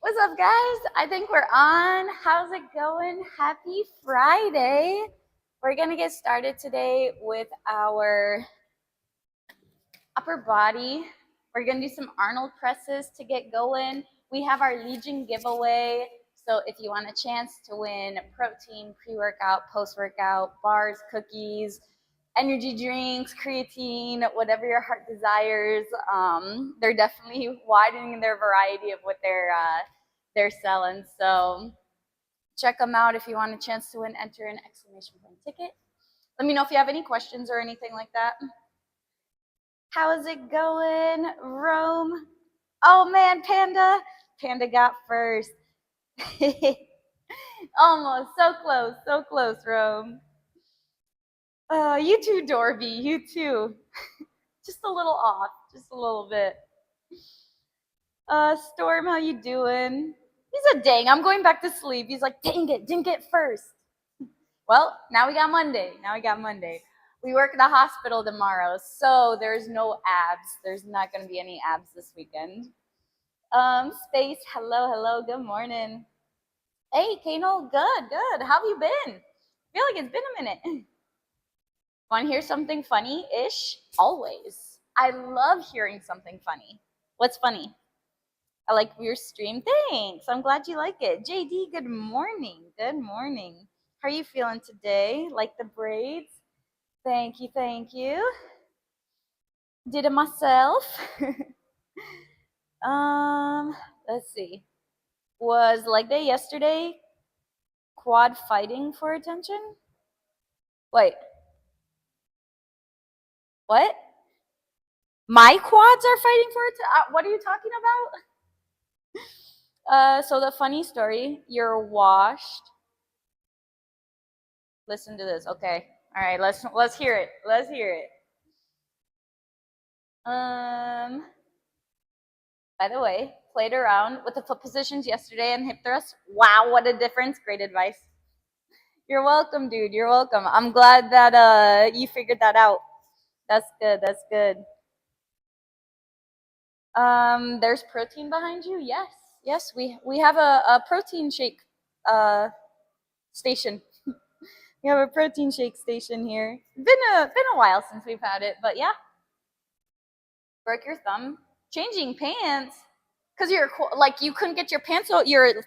What's up, guys? I think we're on. How's it going? Happy Friday. We're going to get started today with our upper body. We're going to do some Arnold presses to get going. We have our Legion giveaway. So if you want a chance to win protein, pre-workout, post-workout, bars, cookies, energy drinks, creatine, whatever your heart desires, they're definitely widening their variety of what they're selling. So check them out if you want a chance to win. Enter an exclamation point ticket. Let me know if you have any questions or anything like that. How is it going, Rome? Oh man, Panda. Panda got first. Almost. So close, Rome. You too, Dorby. You too. Just a little off. Just a little bit. Storm, how you doing? He said, dang, I'm going back to sleep. He's like, dang it, didn't get first. Well, now we got Monday. We work at the hospital tomorrow, so there's no abs. There's not going to be any abs this weekend. Space, hello, good morning. Hey, Kano, good. How have you been? I feel like it's been a minute. Want to hear something funny-ish? Always. I love hearing something funny. What's funny? I like your stream. Thanks. I'm glad you like it. JD, good morning. How are you feeling today? Like the braids? Thank you. Did it myself. Let's see. Was leg day yesterday quad fighting for attention? Wait. What? My quads are fighting for attention? What are you talking about? So the funny story, you're washed. Listen to this. Okay. All right, let's hear it. By the way, played around with the foot positions yesterday and hip thrusts. Wow, what a difference. Great advice. You're welcome, dude. You're welcome. I'm glad that you figured that out. That's good. There's protein behind you? Yes, we have a protein shake station. We have a protein shake station here. Been a while since we've had it, but yeah. Broke your thumb changing pants because you're like you couldn't get your pants your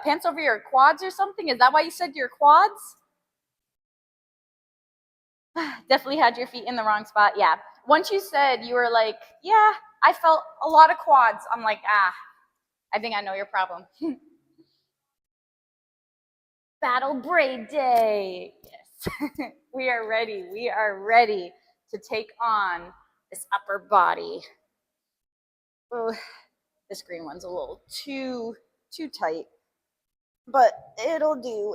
pants over your quads or something. Is that why you said your quads? Definitely had your feet in the wrong spot. Yeah. Once you said, you were like, yeah, I felt a lot of quads. I'm like, I think I know your problem. Battle braid day. Yes. We are ready. To take on this upper body. Oh, this green one's a little too tight, but it'll do.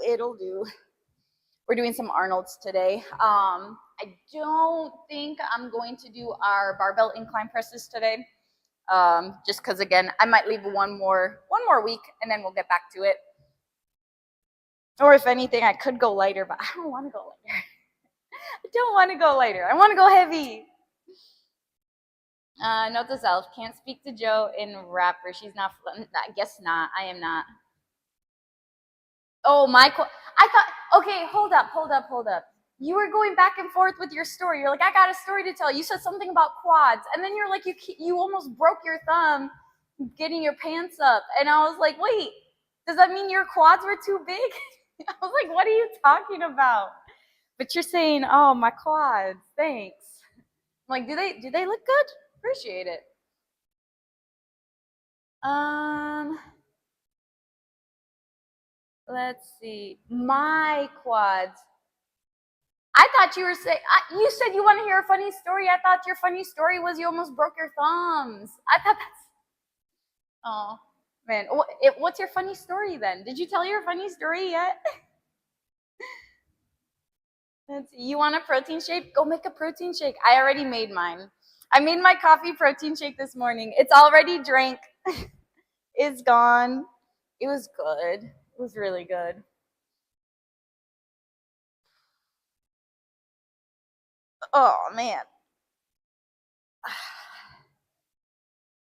We're doing some Arnold's today. I don't think I'm going to do our barbell incline presses today. Just because again, I might leave one more week and then we'll get back to it. Or if anything, I could go lighter, but I don't want to go lighter. I want to go heavy. Note to self, can't speak to Joe in rapper. She's not, I guess not. I am not. Oh, I thought, okay, hold up. You were going back and forth with your story. You're like, I got a story to tell. You said something about quads. And then you're like, you almost broke your thumb getting your pants up. And I was like, wait, does that mean your quads were too big? I was like, what are you talking about? But you're saying, oh, my quads, thanks. I'm like, do they look good? Appreciate it. Let's see. My quads. I thought you were saying, you said you want to hear a funny story. I thought your funny story was you almost broke your thumbs. I thought that's, oh, man. What's your funny story then? Did you tell your funny story yet? You want a protein shake? Go make a protein shake. I already made mine. I made my coffee protein shake this morning. It's already drank. It's gone. It was good. It was really good. Oh man.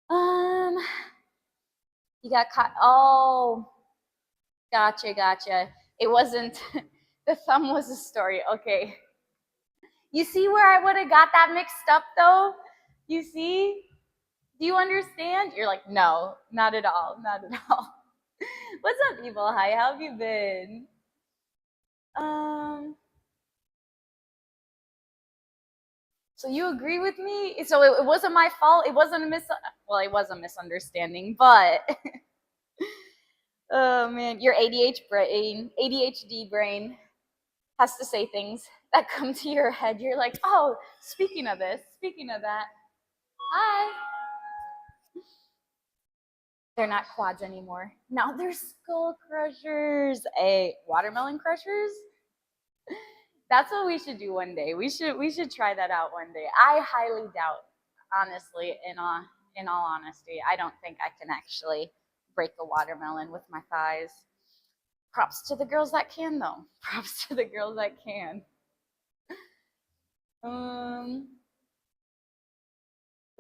Um, You got caught. Oh, gotcha. It wasn't, the thumb was the story. Okay. You see where I would have got that mixed up though? You see? Do you understand? You're like, no, not at all. Not at all. What's up, Evil? Hi, how have you been? Um, so you agree with me? So it wasn't my fault. It wasn't well, it was a misunderstanding, but oh man, your ADHD brain has to say things that come to your head. You're like, oh, speaking of this, speaking of that, hi. They're not quads anymore. Now they're skull crushers. Hey, watermelon crushers? That's what we should do one day. We should try that out one day. I highly doubt, honestly, in all honesty, I don't think I can actually break a watermelon with my thighs. Props to the girls that can though. Props to the girls that can. Um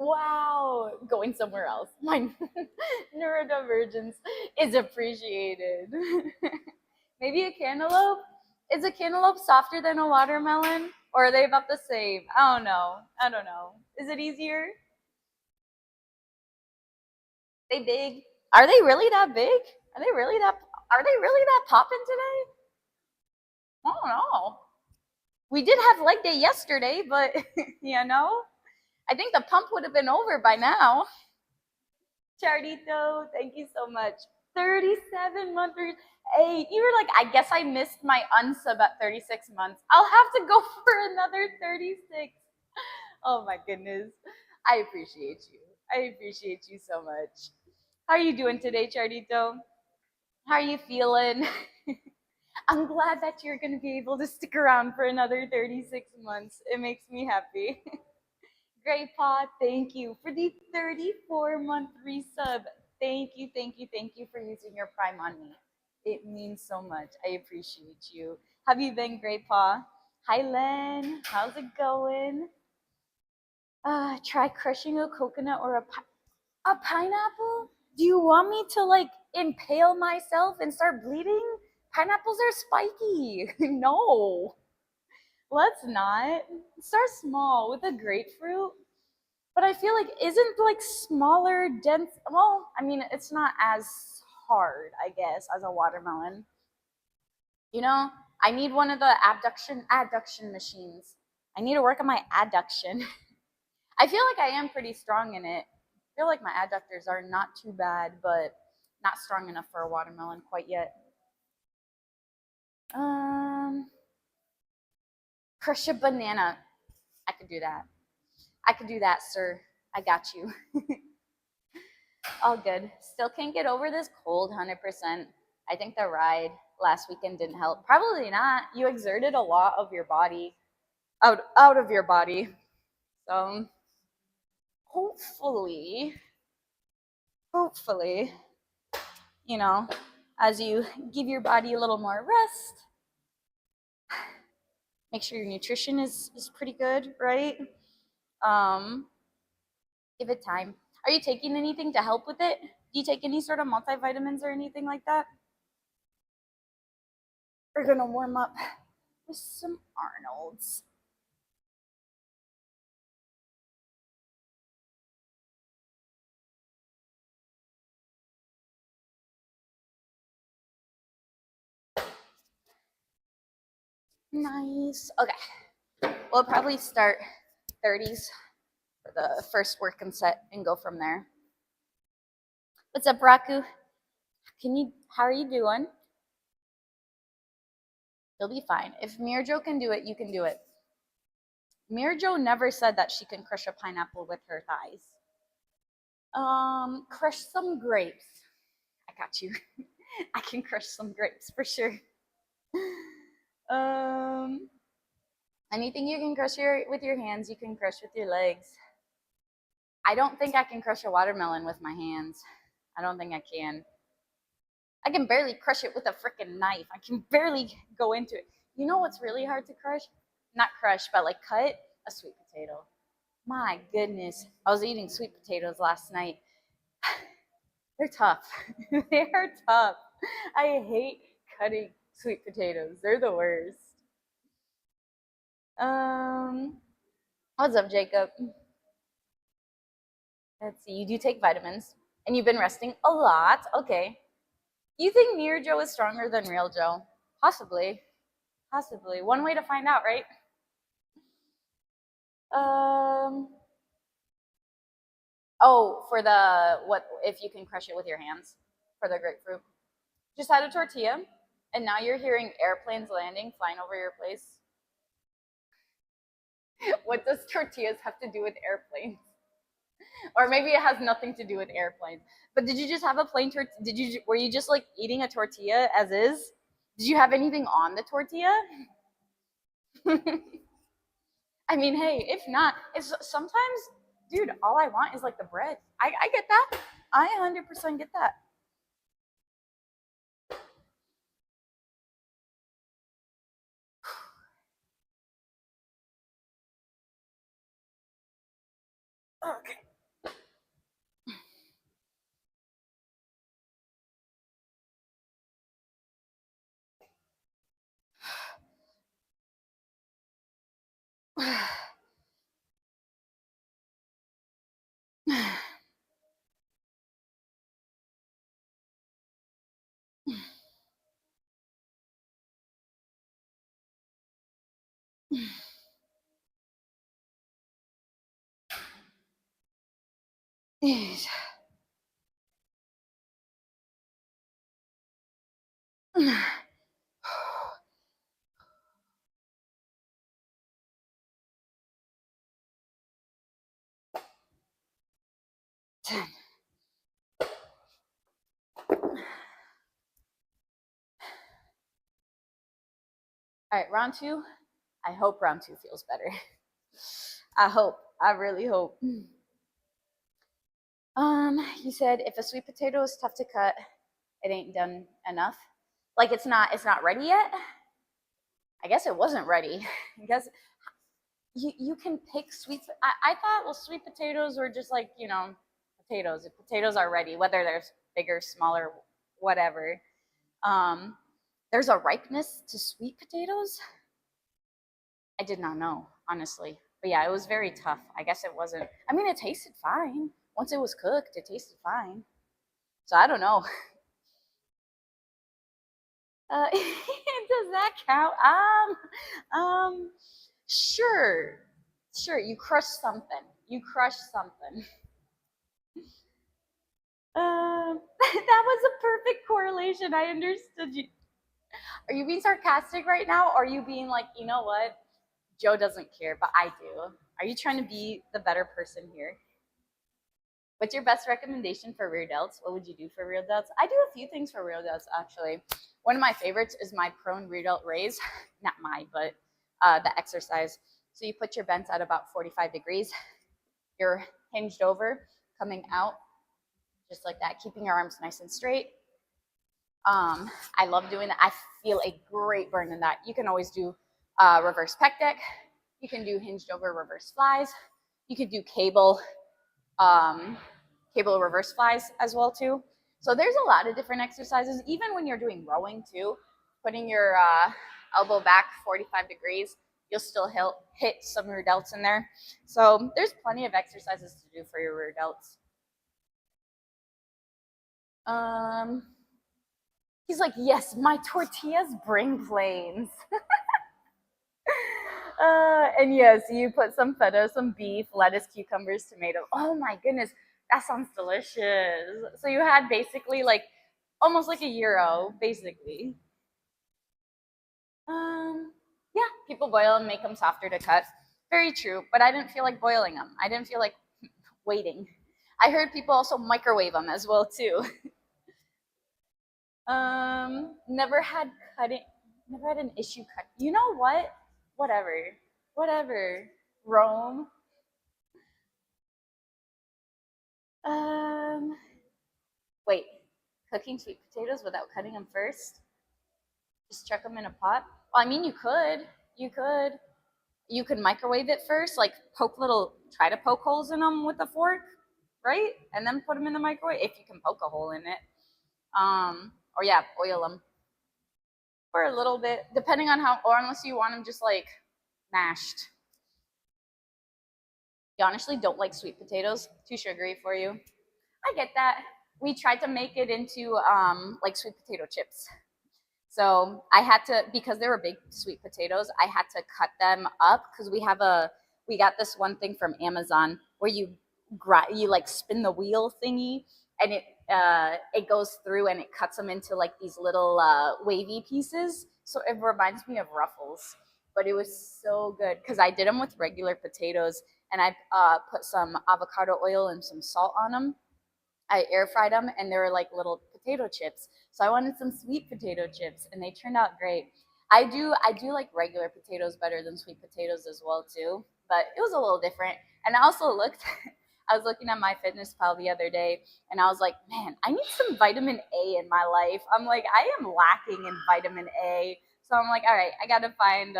Wow, going somewhere else. My neurodivergence is appreciated. Maybe a cantaloupe? Is a cantaloupe softer than a watermelon? Or are they about the same? I don't know. I don't know. Is it easier? They big? Are they really that big? Are they really that popping today? I don't know. We did have leg day yesterday, but I think the pump would have been over by now. Chardito, thank you so much. 37 months. Hey, you were like, I guess I missed my unsub at 36 months. I'll have to go for another 36. Oh my goodness. I appreciate you. I appreciate you so much. How are you doing today, Chardito? How are you feeling? I'm glad that you're going to be able to stick around for another 36 months. It makes me happy. Grandpa, thank you for the 34-month resub. Thank you for using your Prime on me. It means so much. I appreciate you. Have you been, Grandpa? Hi, Len. How's it going? Try crushing a coconut or a pineapple? Do you want me to like impale myself and start bleeding? Pineapples are spiky. No, let's not. Start small with a grapefruit. But I feel like isn't like smaller, dense. Well, I mean, it's not as hard, I guess, as a watermelon. You know, I need one of the adduction machines. I need to work on my adduction. I feel like I am pretty strong in it. I feel like my adductors are not too bad, but not strong enough for a watermelon quite yet. Crush a banana. I could do that. I could do that, sir. I got you. All good. Still can't get over this cold 100%. I think the ride last weekend didn't help. Probably not. You exerted a lot of your body out of your body. So hopefully, you know, as you give your body a little more rest, make sure your nutrition is pretty good, right? Give it time. Are you taking anything to help with it? Do you take any sort of multivitamins or anything like that? We're gonna warm up with some Arnold's. Nice. Okay. We'll probably start 30s for the first working set and go from there. What's up, Raku? How are you doing? You'll be fine. If Mirjo can do it, you can do it. Mirjo never said that she can crush a pineapple with her thighs. Crush some grapes. I got you. I can crush some grapes for sure. Anything you can crush with your hands, you can crush with your legs. I don't think I can crush a watermelon with my hands. I don't think I can. I can barely crush it with a freaking knife. I can barely go into it. You know what's really hard to crush? Not crush, but like cut? A sweet potato. My goodness. I was eating sweet potatoes last night. They're tough. They are tough. I hate cutting sweet potatoes. They're the worst. Um, what's up, Jacob? Let's see. You do take vitamins, and you've been resting a lot. Okay. You think Mirror Joe is stronger than Real Joe? Possibly. Possibly. One way to find out, right? Um. Oh, for the what? If you can crush it with your hands for the grapefruit. Just had a tortilla, and now you're hearing airplanes landing, flying over your place. What does tortillas have to do with airplanes? Or maybe it has nothing to do with airplanes. But did you just have a plain tortilla? Were you just like eating a tortilla as is? Did you have anything on the tortilla? I mean, hey, if not, it's sometimes, dude, all I want is like the bread. I get that. I 100% get that. Okay. All right, round two. I hope round two feels better. I hope. I really hope. You said if a sweet potato is tough to cut, it ain't done enough. Like it's not ready yet. I guess it wasn't ready. I guess you can pick sweet. I thought well sweet potatoes were just like potatoes. If potatoes are ready, whether they're bigger, smaller, whatever. Um, there's a ripeness to sweet potatoes. I did not know, honestly. But yeah, it was very tough. I guess it wasn't. I mean, it tasted fine. Once it was cooked, it tasted fine. So I don't know. Does that count? Sure, sure. You crushed something. You crushed something. That was a perfect correlation. I understood you. Are you being sarcastic right now? Or are you being like, you know what? Joe doesn't care, but I do. Are you trying to be the better person here? What's your best recommendation for rear delts? What would you do for rear delts? I do a few things for rear delts, actually. One of my favorites is my prone rear delt raise. Not my, but the exercise. So you put your bent at about 45 degrees. You're hinged over, coming out just like that, keeping your arms nice and straight. I love doing that. I feel a great burn in that. You can always do reverse pec deck. You can do hinged over reverse flies. You can do cable reverse flies as well too. So there's a lot of different exercises. Even when you're doing rowing too, putting your elbow back 45 degrees, you'll still hit some rear delts in there. So there's plenty of exercises to do for your rear delts. He's like, yes, my tortillas bring planes. And yes, you put some feta, some beef, lettuce, cucumbers, tomato. Oh my goodness, that sounds delicious. So you had basically like almost like a gyro, basically. Yeah, people boil them, make them softer to cut. Very true, but I didn't feel like boiling them. I didn't feel like waiting. I heard people also microwave them as well too. Never had cutting. Never had an issue cut. You know what? Whatever. Whatever. Rome. Um. Wait. Cooking sweet potatoes without cutting them first? Just chuck them in a pot? Well, I mean, you could. You could. You could microwave it first, like try to poke holes in them with a fork. right? And then put them in the microwave if you can poke a hole in it. Or yeah, oil them for a little bit, depending on how, or unless you want them just like mashed. You honestly don't like sweet potatoes, too sugary for you. I get that. We tried to make it into like sweet potato chips. So I had to, because they were big sweet potatoes, I had to cut them up because we got this one thing from Amazon where you like spin the wheel thingy and it goes through and it cuts them into like these little wavy pieces. So it reminds me of Ruffles, but it was so good because I did them with regular potatoes and I put some avocado oil and some salt on them. I air fried them and they were like little potato chips. So I wanted some sweet potato chips and they turned out great. I do like regular potatoes better than sweet potatoes as well too, but it was a little different. And I also looked I was looking at my fitness pal the other day and I was like, man, I need some vitamin A in my life. I'm like, I am lacking in vitamin A. So I'm like, all right, I gotta find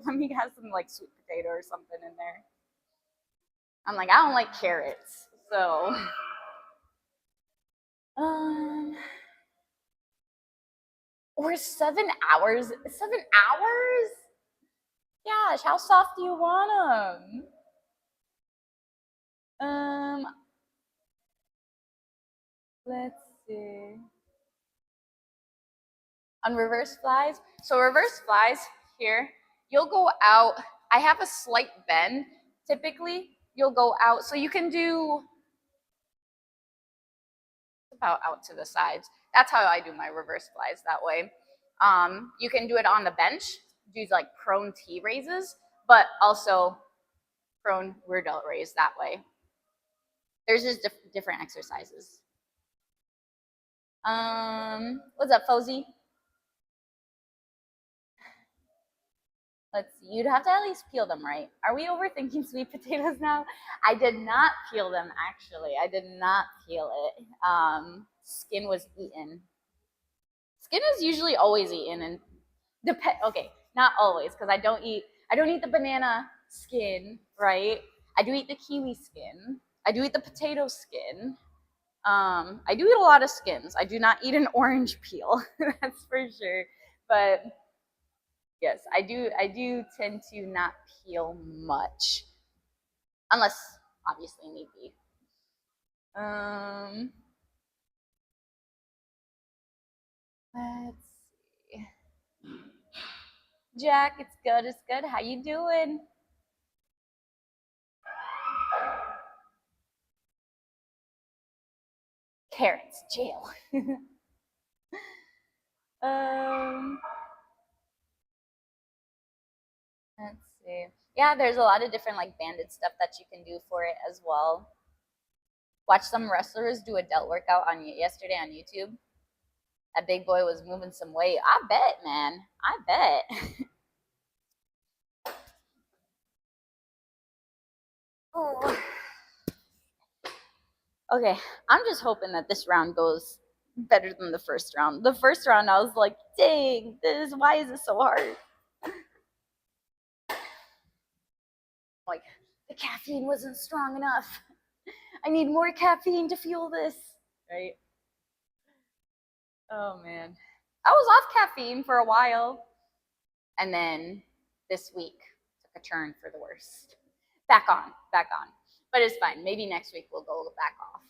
let me have some like sweet potato or something in there. I'm like, I don't like carrots. So um or 7 hours? 7 hours? Gosh, how soft do you want them? Um, let's see. On reverse flies. So reverse flies here, you'll go out. I have a slight bend. Typically, you'll go out. So you can do about out to the sides. That's how I do my reverse flies that way. You can do it on the bench, do like prone T raises, but also prone rear delt raise that way. There's just different exercises. What's up, Fozy? Let's see. You'd have to at least peel them, right? Are we overthinking sweet potatoes now? I did not peel them, actually. I did not peel it. Skin was eaten. Skin is usually always eaten, and okay, not always, because I don't eat the banana skin, right? I do eat the kiwi skin. I do eat the potato skin. I do eat a lot of skins. I do not eat an orange peel, that's for sure. But yes, I do tend to not peel much, unless obviously need be. Um, let's see. Jack, it's good. It's good. How you doing? Carrots, jail. um, let's see. Yeah, there's a lot of different like banded stuff that you can do for it as well. Watch some wrestlers do a delt workout on yesterday on YouTube. That big boy was moving some weight. I bet, man. I bet. Oh. Okay, I'm just hoping that this round goes better than the first round. The first round, I was like, dang, why is this so hard? Like, the caffeine wasn't strong enough. I need more caffeine to fuel this, right? Oh man. I was off caffeine for a while. And then this week took a turn for the worst. Back on, back on. But it's fine. Maybe next week we'll go back off.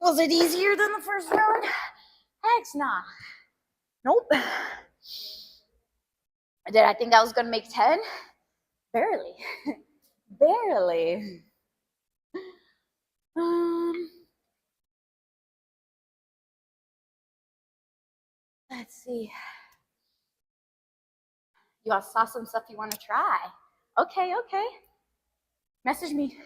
Was it easier than the first round? Heck nah. Nope. Did I think I was gonna make 10? Barely. Barely. Let's see. You all saw some stuff you want to try. Okay. Message me.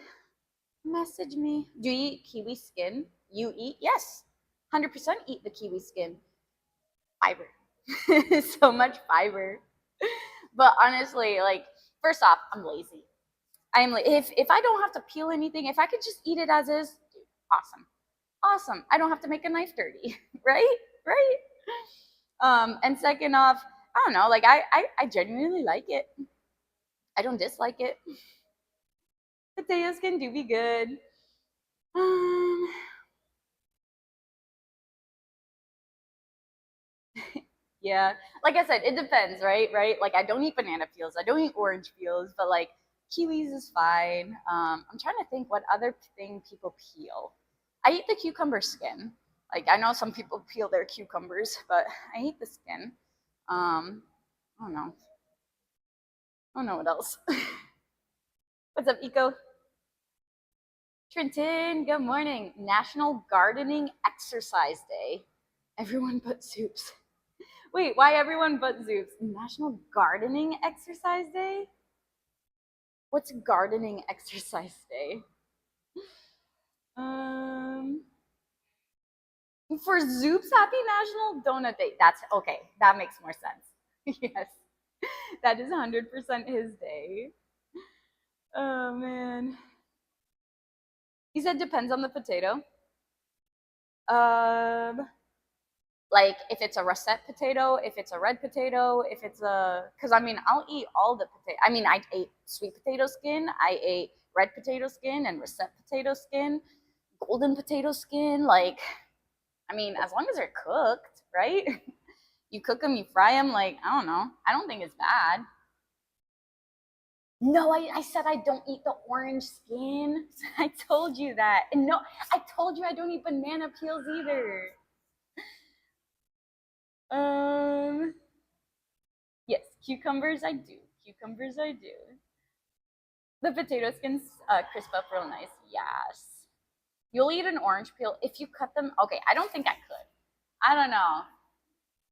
Message me. Do you eat kiwi skin? You eat? Yes. 100% eat the kiwi skin. Fiber. So much fiber. But honestly, like, first off, I'm lazy. I'm like, if I don't have to peel anything, if I could just eat it as is, dude, awesome. I don't have to make a knife dirty, right? And second off, I don't know, like I genuinely like it. I don't dislike it. Potatoes can do be good. Yeah, like I said, it depends, right? Like I don't eat banana peels, I don't eat orange peels, but like kiwis is fine. I'm trying to think what other thing people peel. I eat the cucumber skin. Like I know some people peel their cucumbers, but I eat the skin. I don't know. I don't know what else. What's up, Eco? Trenton, good morning. National Gardening Exercise Day. Everyone but Soups. Wait, why everyone but Zoops? National Gardening Exercise Day? What's Gardening Exercise Day? For Zoops, Happy National Donut Day. That's okay. That makes more sense. Yes, that is 100% his day. Oh man. He said depends on the potato. Um, like if it's a russet potato, if it's a red potato, if it's a, because I mean, I'll eat all the potato. I mean, I ate sweet potato skin, I ate red potato skin and russet potato skin, golden potato skin. Like, I mean, as long as they're cooked, right? You cook them, you fry them. Like, I don't know. I don't think it's bad. No, I said I don't eat the orange skin. I told you that. And no, I told you I don't eat banana peels either. Um, yes, cucumbers I do. Cucumbers I do. The potato skins crisp up real nice. Yes. You'll eat an orange peel if you cut them. Okay, I don't think I could. I don't know.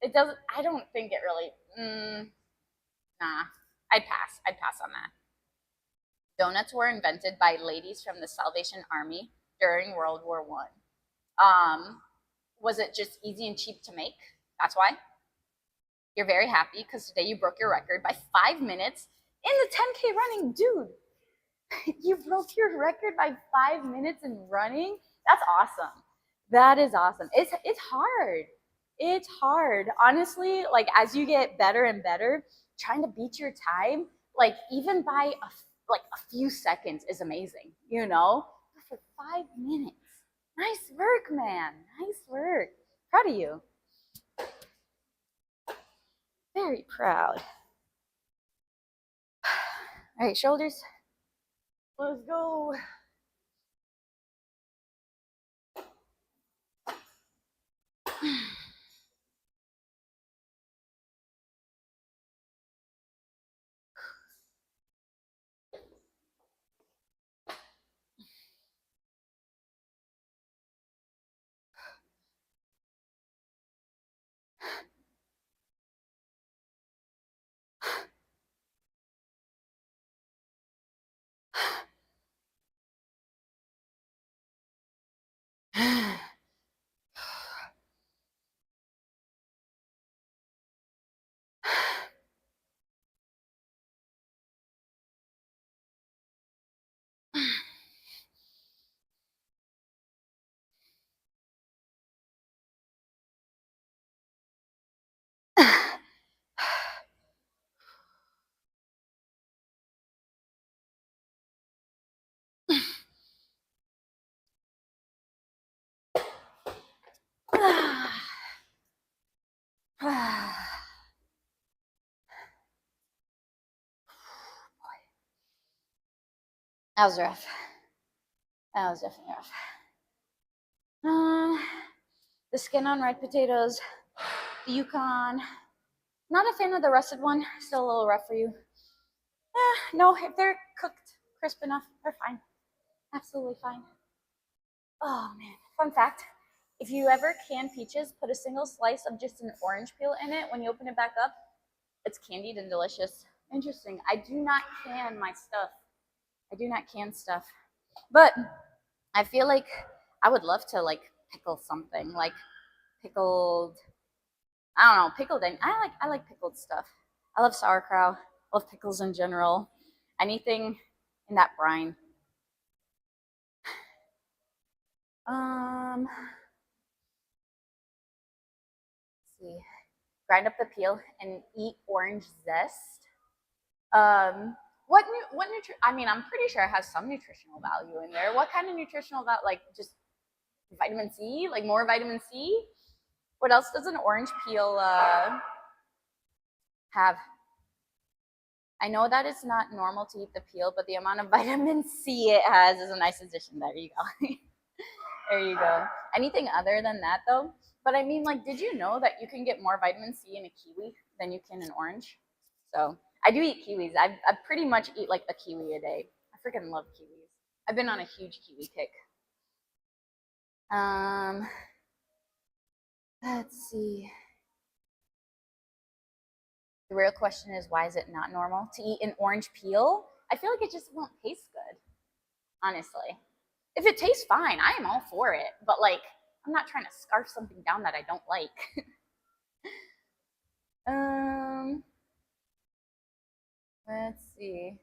It doesn't. I don't think it really. Nah, I'd pass on that. Donuts were invented by ladies from the Salvation Army during World War One. Was it just easy and cheap to make? That's why. You're very happy because today you broke your record by 5 minutes in the 10K running, dude. You broke your record by 5 minutes in running. That's awesome. That is awesome. It's hard. It's hard. Honestly, like as you get better and better, trying to beat your time, like even by a few seconds is amazing, you know? But for 5 minutes. Nice work, man. Nice work. Proud of you. Very proud. All right, shoulders. Let's go. That was rough. That was definitely rough. The skin on red potatoes, the Yukon. Not a fan of the russet one. Still a little rough for you. No, if they're cooked crisp enough, they're fine. Absolutely fine. Oh man. Fun fact: If you ever can peaches, put a single slice of just an orange peel in it. When you open it back up, it's candied and delicious. Interesting. I do not can my stuff. I do not can stuff. But I feel like I would love to like pickle something, like pickled, I don't know, pickled. I like pickled stuff. I love sauerkraut. I love pickles in general. Anything in that brine. Let's see. Grind up the peel and eat orange zest. What I mean, I'm pretty sure it has some nutritional value in there. What kind of nutritional value? Like just vitamin C, like more vitamin C. What else does an orange peel have? I know that it's not normal to eat the peel, but the amount of vitamin C it has is a nice addition. There you go. There you go. Anything other than that, though? But I mean, like, did you know that you can get more vitamin C in a kiwi than you can in orange? So I do eat kiwis. I pretty much eat like a kiwi a day. I freaking love kiwis. I've been on a huge kiwi kick. Let's see. The real question is, why is it not normal to eat an orange peel? I feel like it just won't taste good, honestly. If it tastes fine, I am all for it. But like, I'm not trying to scarf something down that I don't like. Let's see.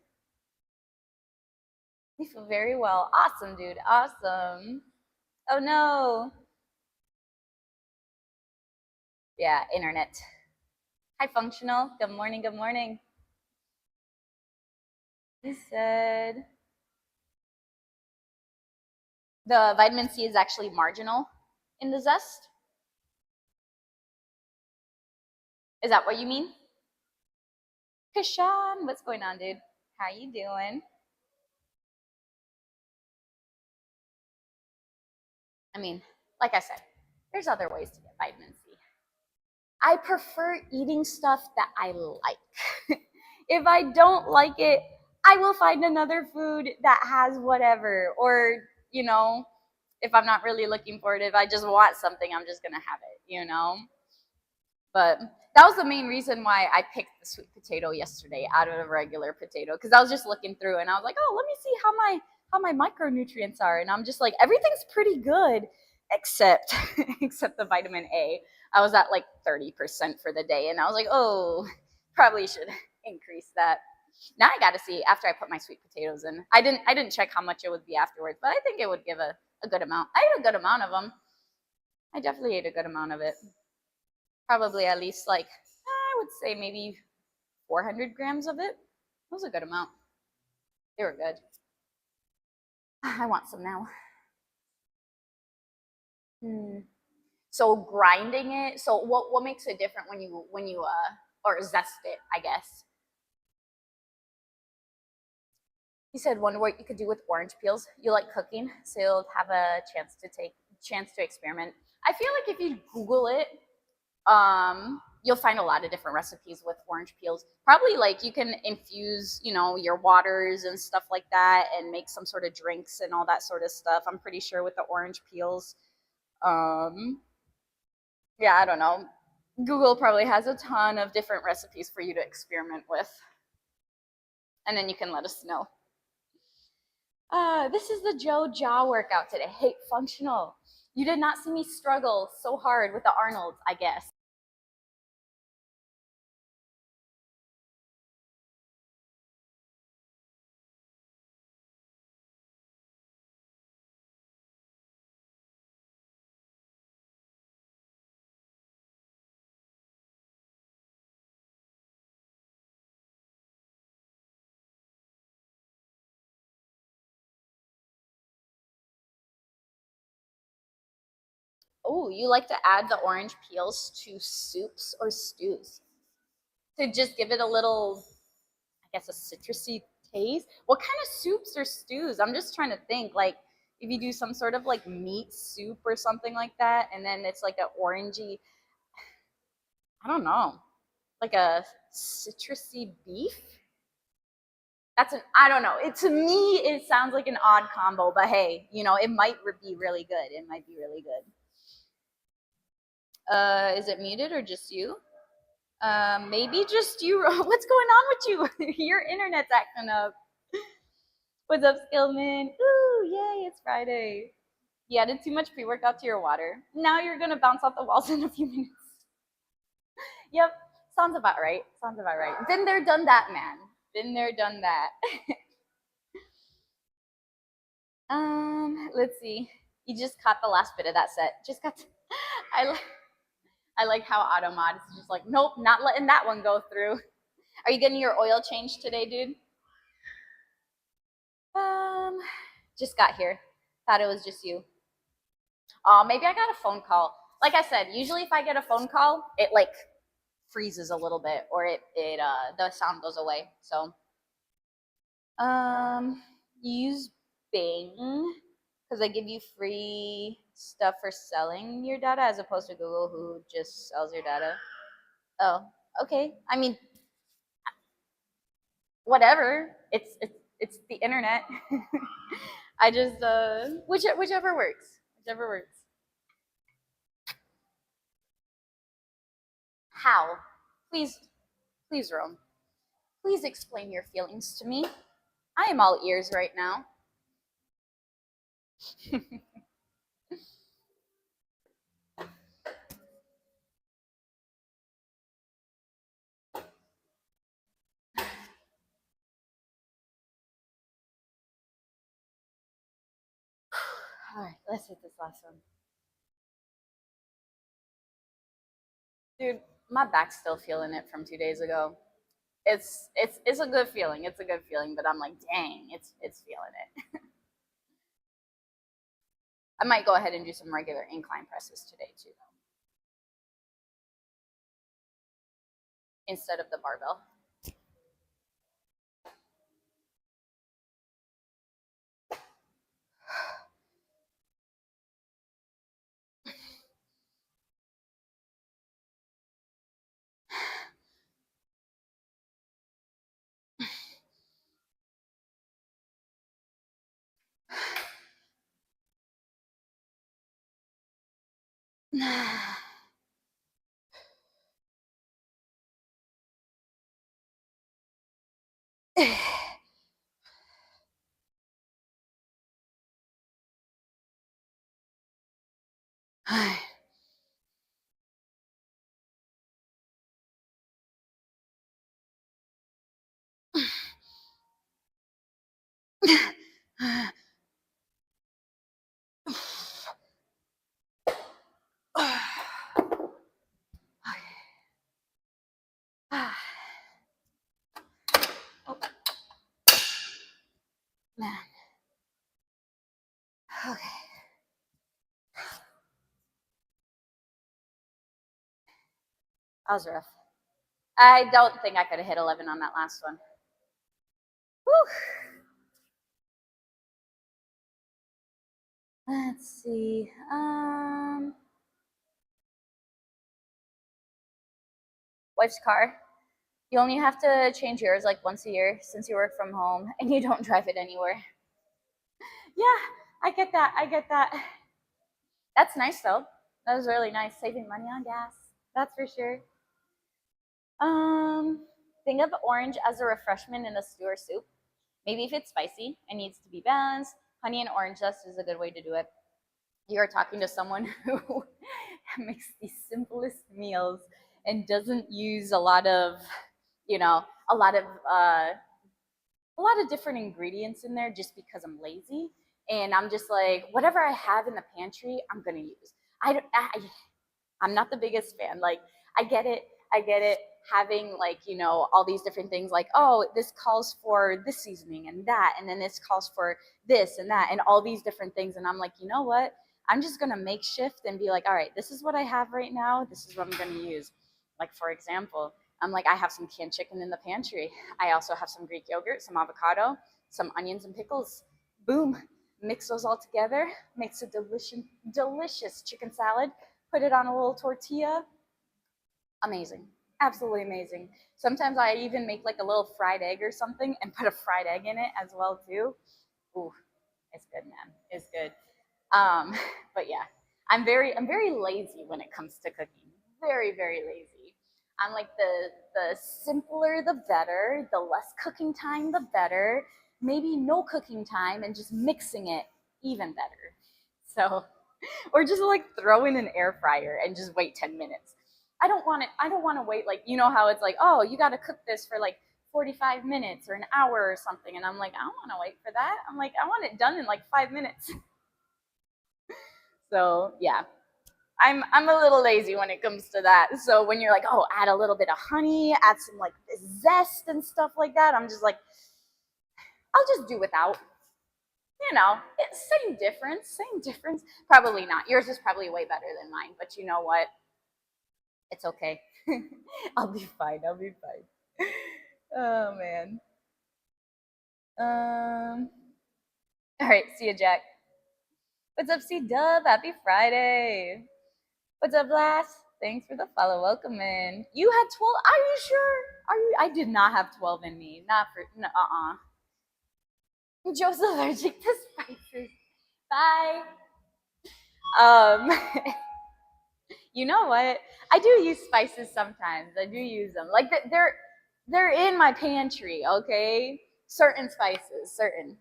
You feel very well. Awesome, dude. Awesome. Oh no. Yeah, internet. Hi, functional. Good morning. Good morning. He said the vitamin C is actually marginal in the zest. Is that what you mean? Kashan, what's going on, dude? How you doing? I mean, like I said, there's other ways to get vitamin C. I prefer eating stuff that I like. If I don't like it, I will find another food that has whatever. Or, you know, if I'm not really looking for it, if I just want something, I'm just going to have it, you know? But that was the main reason why I picked the sweet potato yesterday out of a regular potato, because I was just looking through and I was like, oh, let me see how my micronutrients are. And I'm just like, everything's pretty good except except the vitamin A. I was at like 30% for the day, and I was like, oh, probably should increase that. Now I got to see after I put my sweet potatoes in. I didn't check how much it would be afterwards, but I think it would give a good amount. I ate a good amount of them. I definitely ate a good amount of it. Probably at least like, I would say maybe 400 grams of it. That was a good amount. They were good. I want some now. So grinding it. So what makes it different when you or zest it, I guess. He said wonder what you could do with orange peels. You like cooking, so you'll have a chance to experiment. I feel like if you Google it, you'll find a lot of different recipes with orange peels. Probably like you can infuse, you know, your waters and stuff like that and make some sort of drinks and all that sort of stuff. I'm pretty sure with the orange peels. Yeah, I don't know. Google probably has a ton of different recipes for you to experiment with. And then you can let us know. This is the Joe Jaw workout today. Hey, functional. You did not see me struggle so hard with the Arnold's, I guess. Oh, you like to add the orange peels to soups or stews to just give it a little, I guess, a citrusy taste. What kind of soups or stews? I'm just trying to think. Like, if you do some sort of like meat soup or something like that, and then it's like an orangey, I don't know, like a citrusy beef. I don't know. To me, it sounds like an odd combo, but hey, you know, it might be really good. It might be really good. Is it muted or just you? Maybe just you. What's going on with you? Your internet's acting up. What's up, Skillman? Ooh, yay, it's Friday. You added too much pre-workout to your water. Now you're gonna bounce off the walls in a few minutes. Yep, sounds about right. Sounds about right. Been there, done that, man. Been there, done that. Let's see. You just caught the last bit of that set. Just got. To, I like. I like how Automod is just like, nope, not letting that one go through. Are you getting your oil changed today, dude? Just got here. Thought it was just you. Oh, maybe I got a phone call. Like I said, usually if I get a phone call, it like freezes a little bit, or the sound goes away. So, use Bing because they give you free stuff for selling your data as opposed to Google, who just sells your data. Oh, okay. I mean, whatever. It's the internet. I just whichever works. Whichever works. How? Please, please, Rome. Please explain your feelings to me. I am all ears right now. All right, let's hit this last one. Dude, my back's still feeling it from 2 days ago. It's a good feeling. It's a good feeling, but I'm like, dang, it's feeling it. I might go ahead and do some regular incline presses today too, though, instead of the barbell. Oh, man. Okay. That was rough. I don't think I could have hit 11 on that last one. Whew. Let's see. Wife's car. You only have to change yours like once a year since you work from home and you don't drive it anywhere. Yeah, I get that. I get that. That's nice though. That was really nice. Saving money on gas. That's for sure. Think of orange as a refreshment in a stew or soup. Maybe if it's spicy and needs to be balanced, honey and orange zest is a good way to do it. You are talking to someone who makes the simplest meals and doesn't use a lot of, a lot of different ingredients in there just because I'm lazy. And I'm just like, whatever I have in the pantry, I'm gonna use. I'm not the biggest fan. Like, I get it. I get it. Having like, all these different things like, oh, this calls for this seasoning and that, and then this calls for this and that, and all these different things. And I'm like, you know what? I'm just gonna make shift and be like, all right, this is what I have right now. This is what I'm gonna use. Like, for example, I'm like, I have some canned chicken in the pantry. I also have some Greek yogurt, some avocado, some onions and pickles. Boom. Mix those all together, makes a delicious chicken salad. Put it on a little tortilla. Amazing. Absolutely amazing. Sometimes I even make like a little fried egg or something and put a fried egg in it as well too. Ooh, it's good, man. It's good. Um, but yeah, I'm very lazy when it comes to cooking. Very, very lazy. I'm like the simpler the better, the less cooking time the better. Maybe no cooking time and just mixing it even better. So, or just like throw in an air fryer and just wait 10 minutes. I don't want to wait like, you know how it's like, oh, you got to cook this for like 45 minutes or an hour or something. And I'm like, I don't want to wait for that. I'm like, I want it done in like 5 minutes. So yeah, I'm a little lazy when it comes to that. So when you're like, oh, add a little bit of honey, add some like zest and stuff like that, I'm just like, I'll just do without. You know, same difference, same difference. Probably not. Yours is probably way better than mine, but you know what? It's okay. I'll be fine. I'll be fine. Oh man. All right. See you, Jack. What's up, C Dub? Happy Friday. What's up, Blast? Thanks for the follow. Welcome in. You had 12. Are you sure? Are you? I did not have 12 in me. Not for. No, Joe's allergic to spices. Bye. Um. You know what? I do use spices sometimes. I do use them. Like they're in my pantry. Okay, certain spices, certain.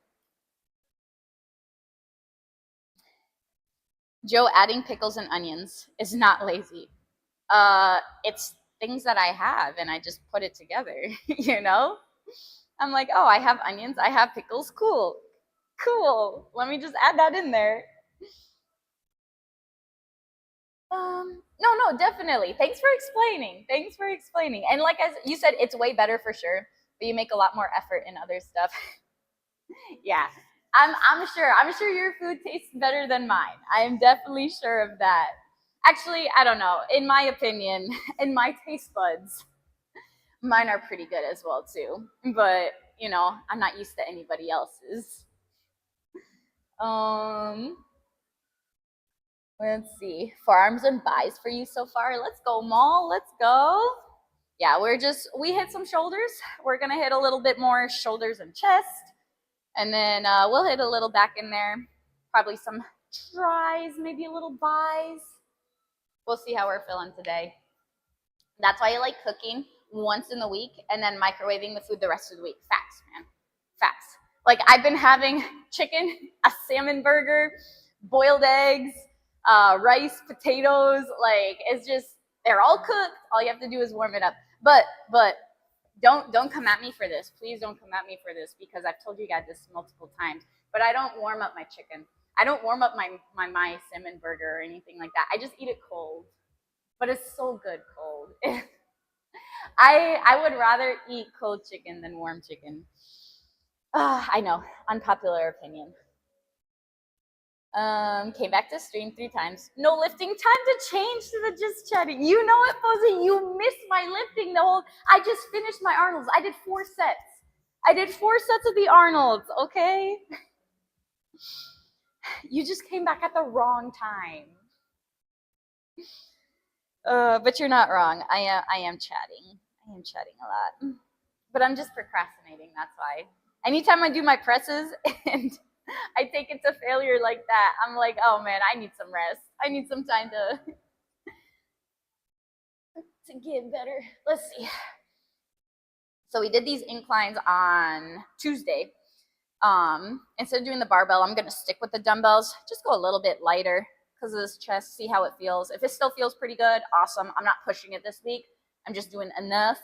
Joe, adding pickles and onions is not lazy. It's things that I have, and I just put it together. You know, I'm like, oh, I have onions, I have pickles. Cool, cool. Let me just add that in there. No, no, definitely. Thanks for explaining. Thanks for explaining. And like as you said, it's way better for sure, but you make a lot more effort in other stuff. Yeah. I'm sure your food tastes better than mine. I am definitely sure of that. Actually, I don't know. In my opinion, in my taste buds, mine are pretty good as well too. But, you know, I'm not used to anybody else's. Um Let's see. Farms and buys for you so far. Let's go, Mall. Let's go. Yeah, we hit some shoulders. We're going to hit a little bit more shoulders and chest. And then we'll hit a little back in there. Probably some tries, maybe a little buys. We'll see how we're feeling today. That's why I like cooking once in the week and then microwaving the food the rest of the week. Facts, man. Facts. Like I've been having chicken, a salmon burger, boiled eggs, rice, potatoes. Like it's just they're all cooked. All you have to do is warm it up. But don't come at me for this. Please don't come at me for this because I've told you guys this multiple times. But I don't warm up my chicken. I don't warm up my salmon burger or anything like that. I just eat it cold. But it's so good cold. I would rather eat cold chicken than warm chicken. I know, unpopular opinion. Came back to stream 3 times. No lifting. Time to change to the just chatting. You know what, Posey? You missed my lifting the whole. I just finished my Arnold's. I did 4 sets. I did 4 sets of the Arnold's. Okay. You just came back at the wrong time. But you're not wrong. I am chatting. I am chatting a lot. But I'm just procrastinating. That's why. Anytime I do my presses and I take it to failure like that, I'm like, oh man, I need some rest. I need some time to get better. Let's see. So we did these inclines on Tuesday. Instead of doing the barbell, I'm gonna stick with the dumbbells. Just go a little bit lighter because of this chest. See how it feels. If it still feels pretty good, awesome. I'm not pushing it this week. I'm just doing enough.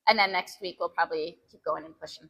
And then next week we'll probably keep going and pushing.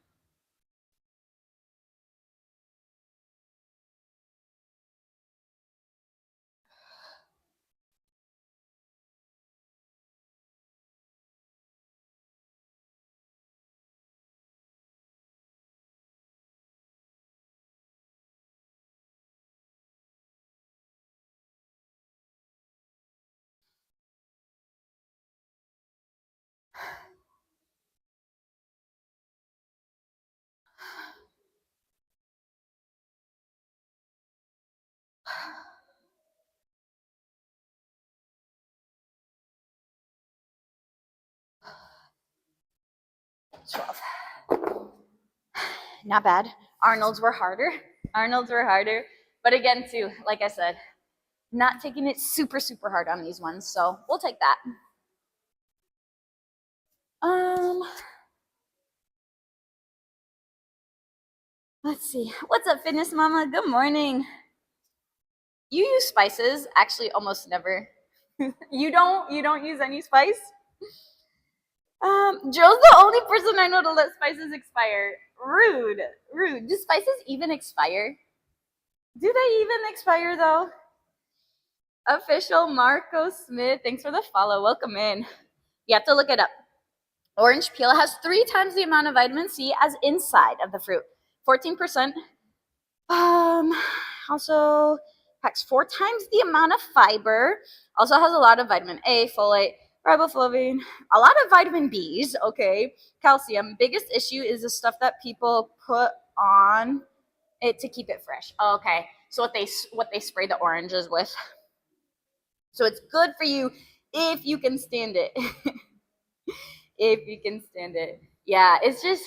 Not bad. Arnold's were harder. Arnold's were harder. But again, too, like I said, Not taking it super, super hard on these ones, so we'll take that. Let's see. What's up, Fitness Mama? Good morning. You use spices? Actually, almost never. You don't use any spice? Joe's the only person I know to let spices expire. Rude. Rude. Do spices even expire? Do they even expire though? Official Marco Smith. Thanks for the follow. Welcome in. You have to look it up. Orange peel has 3 times the amount of vitamin C as inside of the fruit. 14%. Also packs 4 times the amount of fiber. Also has a lot of vitamin A, folate, riboflavin, a lot of vitamin B's, okay, calcium. Biggest issue is the stuff that people put on it to keep it fresh. Okay, so what they spray the oranges with. So it's good for you if you can stand it. If you can stand it. Yeah, it's just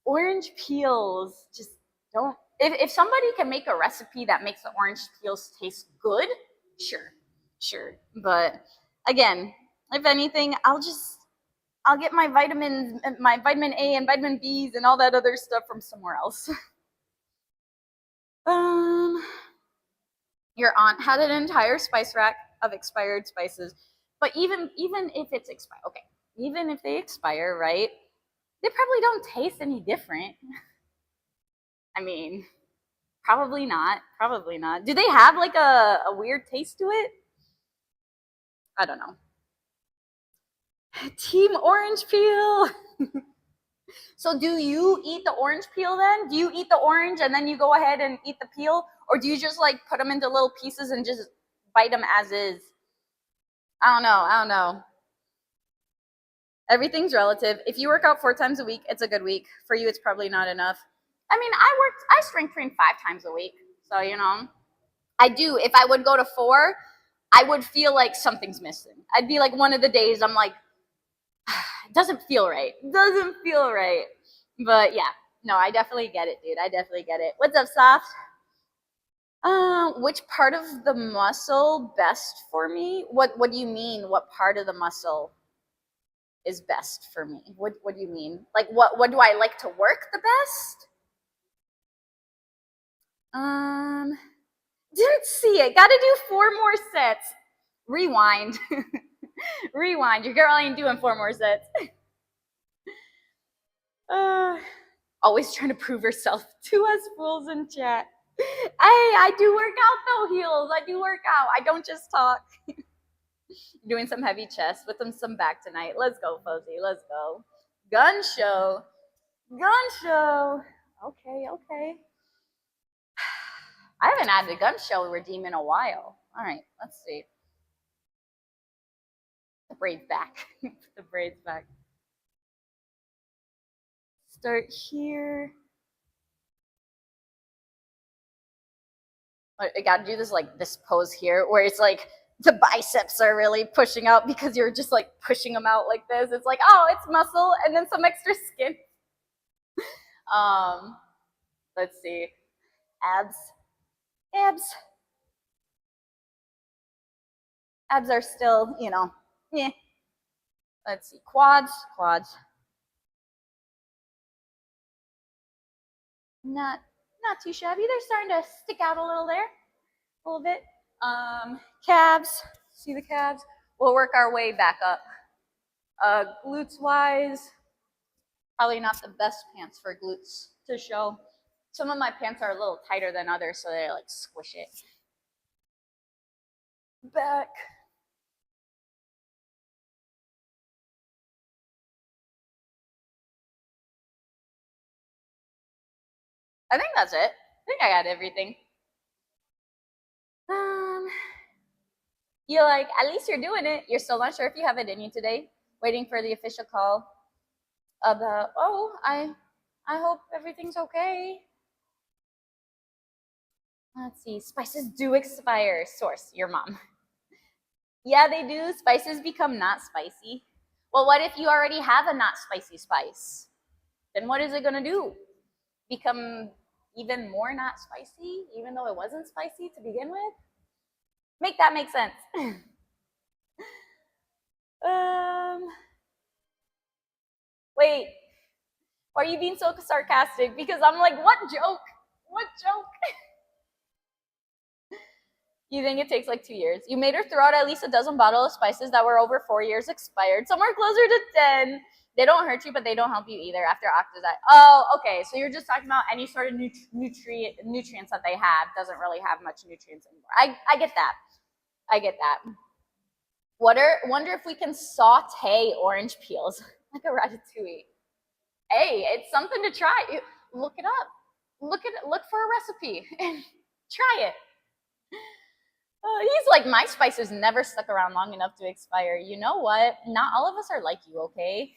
orange peels just don't. If somebody can make a recipe that makes the orange peels taste good, sure. But again, if anything, I'll get my vitamins, my vitamin A and vitamin B's and all that other stuff from somewhere else. Your aunt had an entire spice rack of expired spices, but even if it's expired, okay, even if they expire, right? They probably don't taste any different. I mean, probably not. Probably not. Do they have like a weird taste to it? I don't know. Team orange peel. So do you eat the orange peel then? Do you eat the orange and then you go ahead and eat the peel? Or do you just like put them into little pieces and just bite them as is? I don't know. Everything's relative. If you work out 4 times a week, it's a good week. For you, it's probably not enough. I mean, I strength train 5 times a week. So, I do. If I would go to 4, I would feel like something's missing. I'd be like one of the days I'm like, it doesn't feel right. Doesn't feel right. But yeah, no, I definitely get it, dude. I definitely get it. What's up, Soft? Which part of the muscle best for me? What do you mean? What part of the muscle is best for me? What do you mean? Like what do I like to work the best? Didn't see it. Got to do 4 more sets. Rewind. Rewind. Your girl ain't doing 4 more sets. Always trying to prove herself to us fools in chat. Hey, I do work out though, heels. I do work out. I don't just talk. Doing some heavy chest with some back tonight. Let's go, Fuzzy. Let's go. Gun show. Gun show. Okay. I haven't had the gun show redeem in a while. All right, let's see. The braids back. The braids back. Start here. I got to do this pose here where it's like the biceps are really pushing out because you're just like pushing them out like this. It's like, oh, it's muscle and then some extra skin. Let's see. Abs. Abs are still, yeah. Let's see. Quads. Not too shabby. They're starting to stick out a little there. A little bit. Calves. See the calves? We'll work our way back up. Glutes wise, probably not the best pants for glutes to show. Some of my pants are a little tighter than others, so they like squish it. Back. I think that's it. I think I got everything. You're like, at least you're doing it. You're still not sure if you have it in you today. Waiting for the official call about, I hope everything's okay. Let's see. Spices do expire. Source, your mom. Yeah, they do. Spices become not spicy. Well, what if you already have a not spicy spice? Then what is it going to do? Become even more not spicy, even though it wasn't spicy to begin with? Make that make sense. Wait, why are you being so sarcastic? Because I'm like, what joke? What joke? You think it takes like 2 years? You made her throw out at least a dozen bottles of spices that were over 4 years expired. Some are closer to 10. They don't hurt you, but they don't help you either after Octazide. Oh, okay. So you're just talking about any sort of nutrients that they have doesn't really have much nutrients anymore. I get that. I get that. Wonder if we can saute orange peels like a ratatouille. Hey, it's something to try. Look it up. Look for a recipe and try it. He's like, my spices never stuck around long enough to expire. You know what? Not all of us are like you, okay?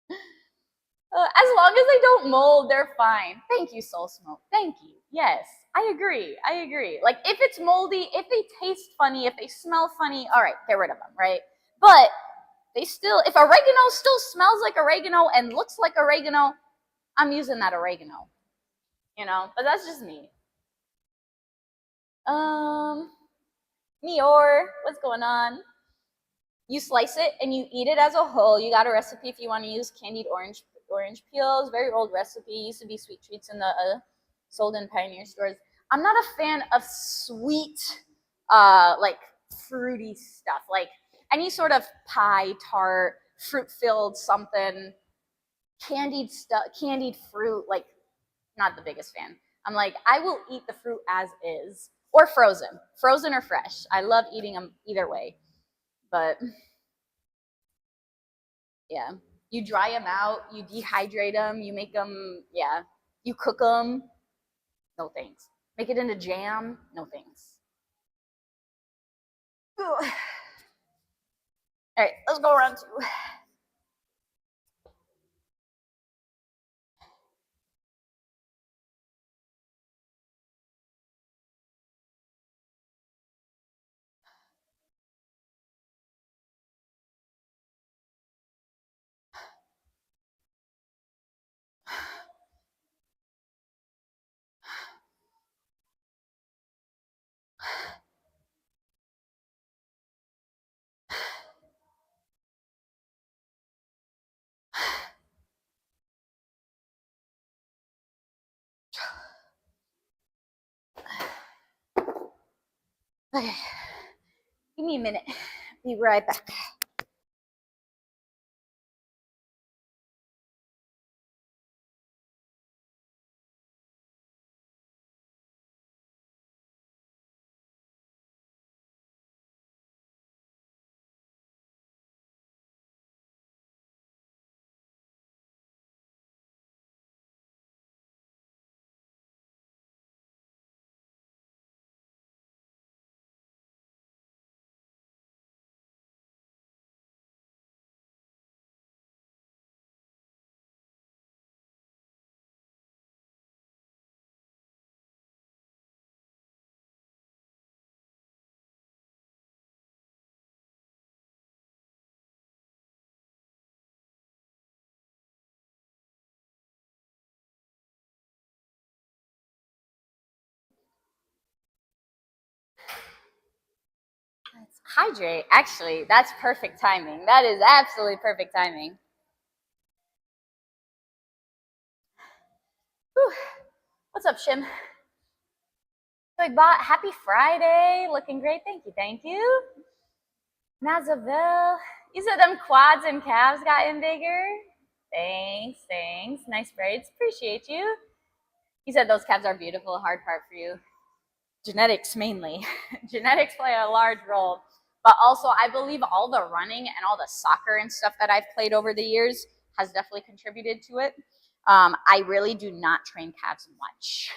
As long as they don't mold, they're fine. Thank you, Soul Smoke. Thank you. Yes, I agree. I agree. Like, if it's moldy, if they taste funny, if they smell funny, all right, get rid of them, right? But they still, if oregano still smells like oregano and looks like oregano, I'm using that oregano. You know, but that's just me. Mior, what's going on? You slice it and you eat it as a whole. You got a recipe if you want to use candied orange peels. Very old recipe. Used to be sweet treats in the sold in Pioneer stores. I'm not a fan of sweet, like fruity stuff. Like any sort of pie, tart, fruit filled something, candied stuff, candied fruit. Like, not the biggest fan. I'm like, I will eat the fruit as is or frozen or fresh. I love eating them either way, but yeah, you dry them out, you dehydrate them, you make them, yeah, you cook them. No thanks. Make it into jam. No thanks. All right, let's go around 2. Okay, give me a minute. Be right back. Hydrate. Actually, that's perfect timing. That is absolutely perfect timing. Whew. What's up, Shim? Big Bot, happy Friday. Looking great. Thank you. Thank you. Nazaville. You said them quads and calves gotten bigger. Thanks. Thanks. Nice braids. Appreciate you. He said those calves are beautiful. Hard part for you. Genetics mainly. Genetics play a large role. But also, I believe all the running and all the soccer and stuff that I've played over the years has definitely contributed to it. I really do not train calves much.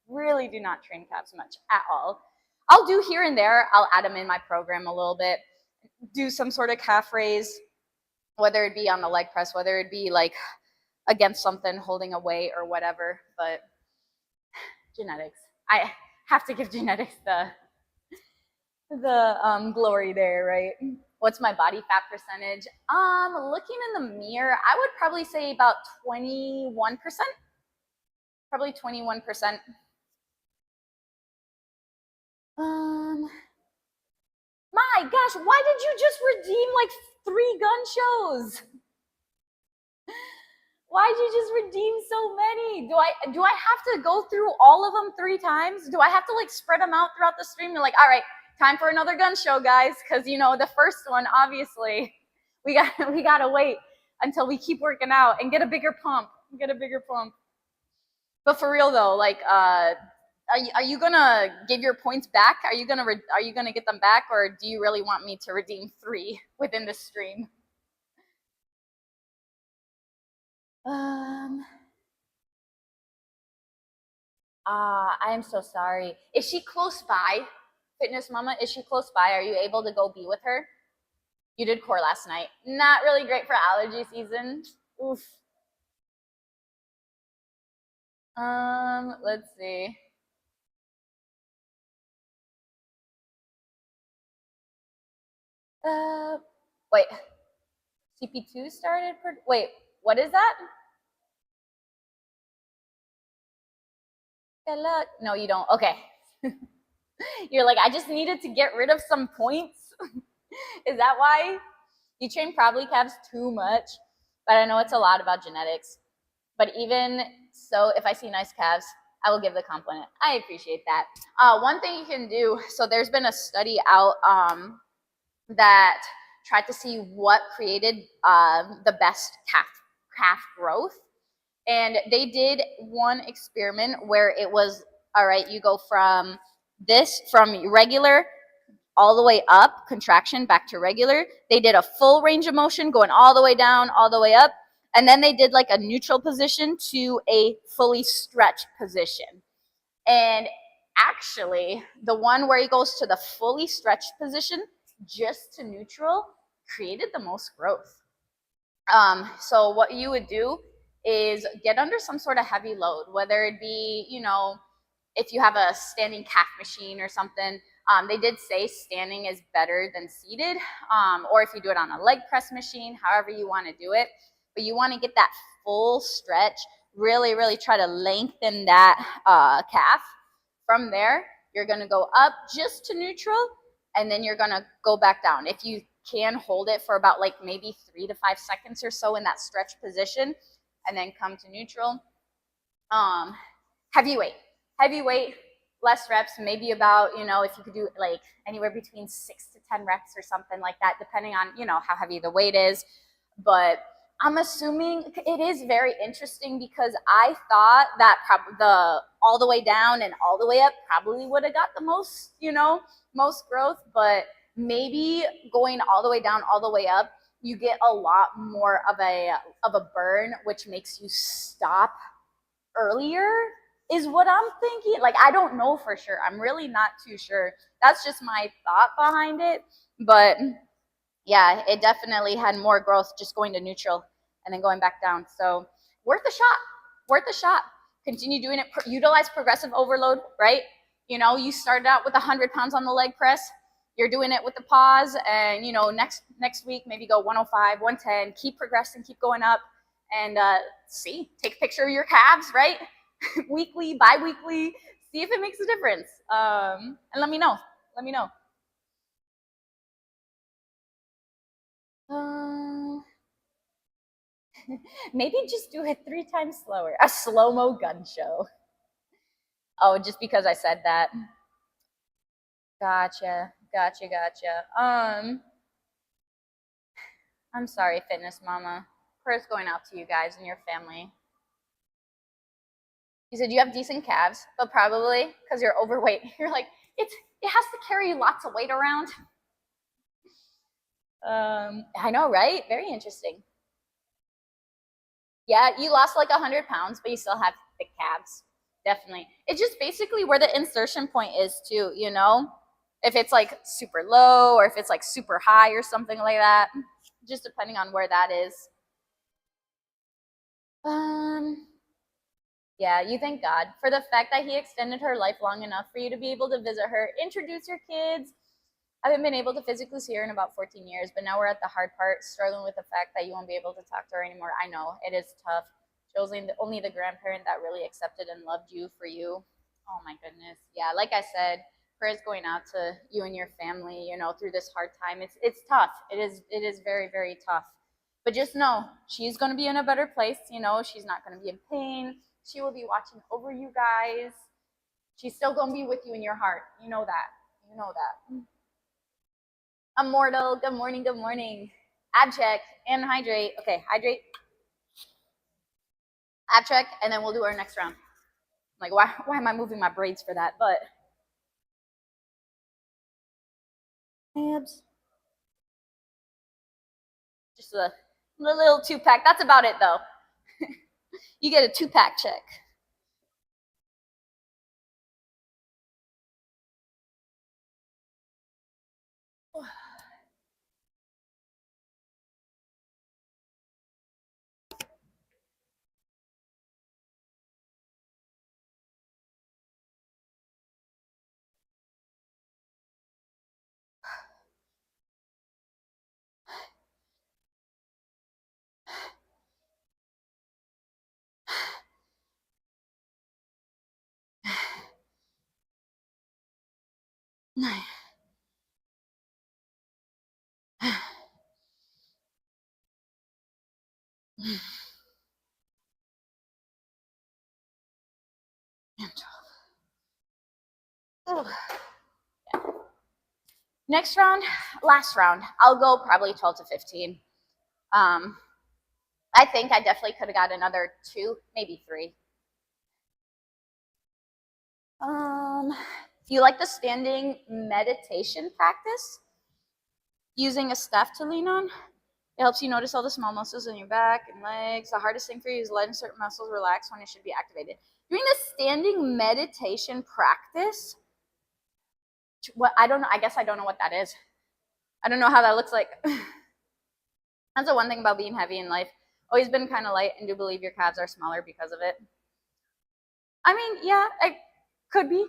Really do not train calves much at all. I'll do here and there. I'll add them in my program a little bit. Do some sort of calf raise, whether it be on the leg press, whether it be like against something, holding a weight or whatever. But genetics. I have to give genetics the glory there, right? What's my body fat percentage? Looking in the mirror, I would probably say about 21%. Probably 21%. my gosh, why did you just redeem like 3 gun shows? Why did you just redeem so many? Do I have to go through all of them 3 times? Do I have to like spread them out throughout the stream? You're like, all right, time for another gun show, guys, because you know the first one, obviously, we gotta wait until we keep working out and get a bigger pump. Get a bigger pump. But for real though, like, are you gonna give your points back? Are you gonna get them back, or do you really want me to redeem 3 within the stream? I am so sorry. Is she close by? Fitness Mama, is she close by? Are you able to go be with her? You did core last night. Not really great for allergy season. Oof. Let's see. Wait. CP2 started. Wait, what is that? Good luck. No, you don't. Okay. You're like, I just needed to get rid of some points. Is that why? You train probably calves too much, but I know it's a lot about genetics. But even so, if I see nice calves, I will give the compliment. I appreciate that. One thing you can do, so there's been a study out that tried to see what created the best calf growth. And they did one experiment where it was, all right, you go from regular all the way up, contraction, back to regular. They did a full range of motion going all the way down, all the way up. And then they did like a neutral position to a fully stretched position. And actually, the one where he goes to the fully stretched position, just to neutral, created the most growth. So what you would do is get under some sort of heavy load, whether it be, you know, if you have a standing calf machine or something. They did say standing is better than seated, or if you do it on a leg press machine, however you want to do it. But you want to get that full stretch, really, really try to lengthen that calf. From there, you're going to go up just to neutral, and then you're going to go back down. If you can hold it for about like maybe 3 to 5 seconds or so in that stretch position, and then come to neutral. Heavyweight, less reps, maybe about, you know, if you could do like anywhere between 6 to 10 reps or something like that, depending on, you know, how heavy the weight is. But I'm assuming it is very interesting because I thought that the all the way down and all the way up probably would have got the most, you know, most growth, but maybe going all the way down, all the way up, you get a lot more of a burn, which makes you stop earlier, is what I'm thinking. Like, I don't know for sure. I'm really not too sure. That's just my thought behind it. But yeah, it definitely had more growth just going to neutral and then going back down. So worth a shot. Worth a shot. Continue doing it. Utilize progressive overload, right? You know, you started out with 100 pounds on the leg press. You're doing it with the pause, and you know, next week maybe go 105, 110. Keep progressing, keep going up, and take a picture of your calves, right? Weekly, bi-weekly. See if it makes a difference, and let me know. Let me know. Maybe just do it 3 times slower. A slow-mo gun show. Oh, just because I said that. Gotcha. I'm sorry, Fitness Mama. Prayers going out to you guys and your family. You said you have decent calves, but probably because you're overweight. You're like, it has to carry lots of weight around. I know, right? Very interesting. Yeah, you lost like 100 pounds, but you still have thick calves. Definitely. It's just basically where the insertion point is too, you know? If it's like super low or if it's like super high or something like that. Just depending on where that is. Yeah, you thank God for the fact that he extended her life long enough for you to be able to visit her, introduce your kids. I haven't been able to physically see her in about 14 years, but now we're at the hard part, struggling with the fact that you won't be able to talk to her anymore. I know, it is tough. She was only the grandparent that really accepted and loved you for you. Oh my goodness. Yeah, like I said, prayers going out to you and your family, you know, through this hard time. It's tough. It is very, very tough. But just know she's going to be in a better place, you know, she's not going to be in pain. She will be watching over you guys. She's still going to be with you in your heart. You know that. You know that. Immortal, good morning, good morning. Ab check and hydrate. Okay, hydrate. Ab check, and then we'll do our next round. Like, why am I moving my braids for that? But abs. Just a little 2-pack. That's about it, though. You get a 2-pack check. Next round, last round. I'll go probably 12 to 15. I think I definitely could have got another 2, maybe 3. If you like the standing meditation practice, using a staff to lean on, it helps you notice all the small muscles in your back and legs. The hardest thing for you is letting certain muscles relax when it should be activated. Doing the standing meditation practice, what I don't know, I guess I don't know what that is. I don't know how that looks like. That's the one thing about being heavy in life. Always been kind of light, and do believe your calves are smaller because of it. I mean, yeah, it could be.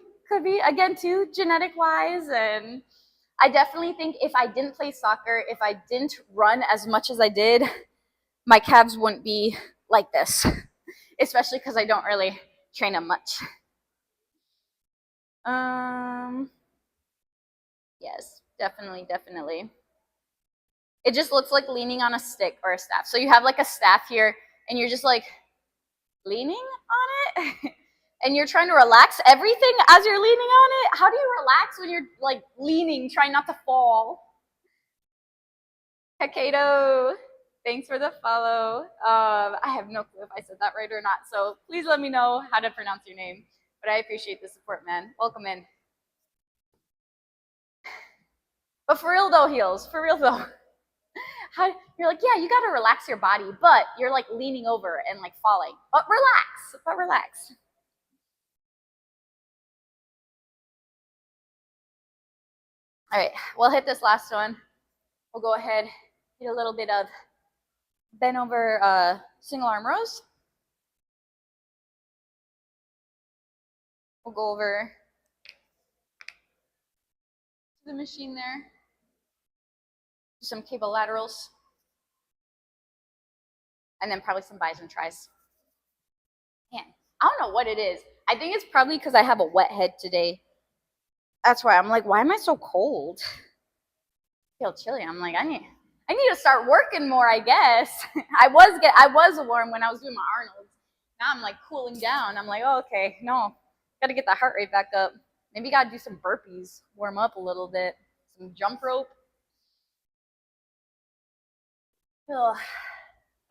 Again, too, genetic wise. And I definitely think if I didn't play soccer, if I didn't run as much as I did, my calves wouldn't be like this, especially because I don't really train them much. Yes, definitely. It just looks like leaning on a stick or a staff. So you have like a staff here, and you're just like leaning on it, and you're trying to relax everything as you're leaning on it. How do you relax when you're like leaning, trying not to fall? Kakedo, thanks for the follow. I have no clue if I said that right or not, so please let me know how to pronounce your name. But I appreciate the support, man. Welcome in. But for real though, heels, for real though. You're like, yeah, you gotta relax your body, but you're like leaning over and like falling. But relax. All right, we'll hit this last one. We'll go ahead, get a little bit of bent over single arm rows. We'll go over to the machine there. Do some cable laterals. And then probably some bis and tris. Man, I don't know what it is. I think it's probably because I have a wet head today. That's why I'm like, why am I so cold? I feel chilly. I'm like, I need to start working more, I guess. I was warm when I was doing my Arnold's. Now I'm like cooling down. I'm like, oh, okay, no, gotta get the heart rate back up. Maybe gotta do some burpees, warm up a little bit, some jump rope. All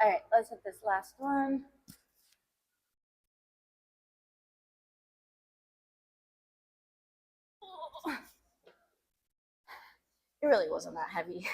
right, let's hit this last one. It really wasn't that heavy.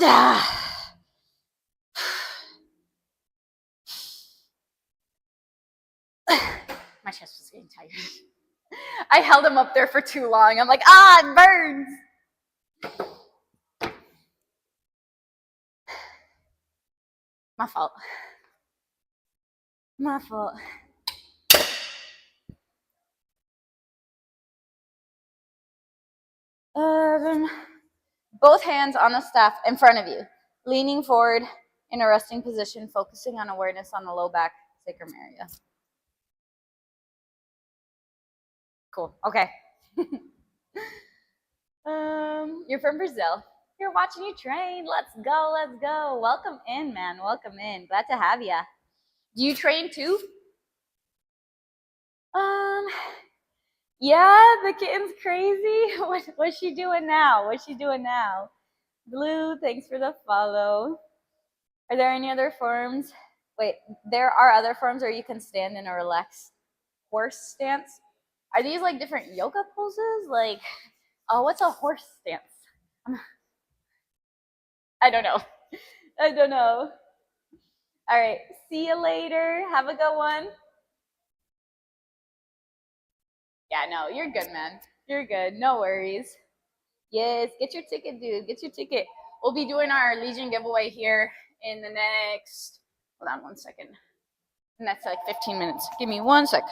My chest was getting tired. I held him up there for too long. I'm like, it burns. My fault. My fault. Both hands on the staff in front of you, leaning forward in a resting position, focusing on awareness on the low back sacrum area. Cool. Okay. You're from Brazil. You're watching you train. Let's go. Let's go. Welcome in, man. Welcome in. Glad to have you. Do you train too? Yeah, the kitten's crazy. What's she doing now? What's she doing now? Blue, thanks for the follow. Are there any other forms? Wait, there are other forms where you can stand in a relaxed horse stance. Are these like different yoga poses? Like, oh, what's a horse stance? I don't know. I don't know. All right, see you later. Have a good one. Yeah, no, you're good, man. You're good. No worries. Yes, get your ticket, dude. Get your ticket. We'll be doing our Legion giveaway here in the next, hold on 1 second. And that's like 15 minutes. Give me 1 sec.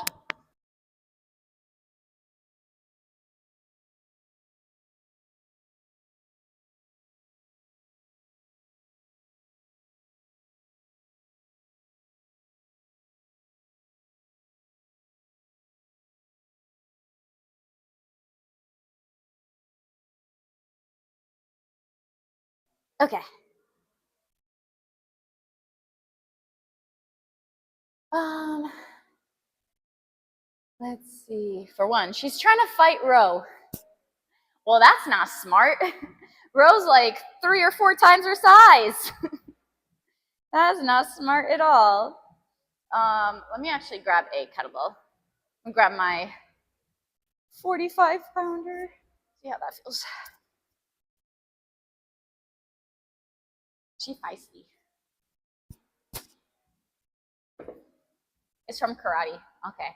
Okay. Let's see. For one, she's trying to fight Ro. Well, that's not smart. Ro's like 3 or 4 times her size. That's not smart at all. Let me actually grab a kettlebell. I'll grab my 45-pounder. See how that feels. She feisty. It's from karate. Okay.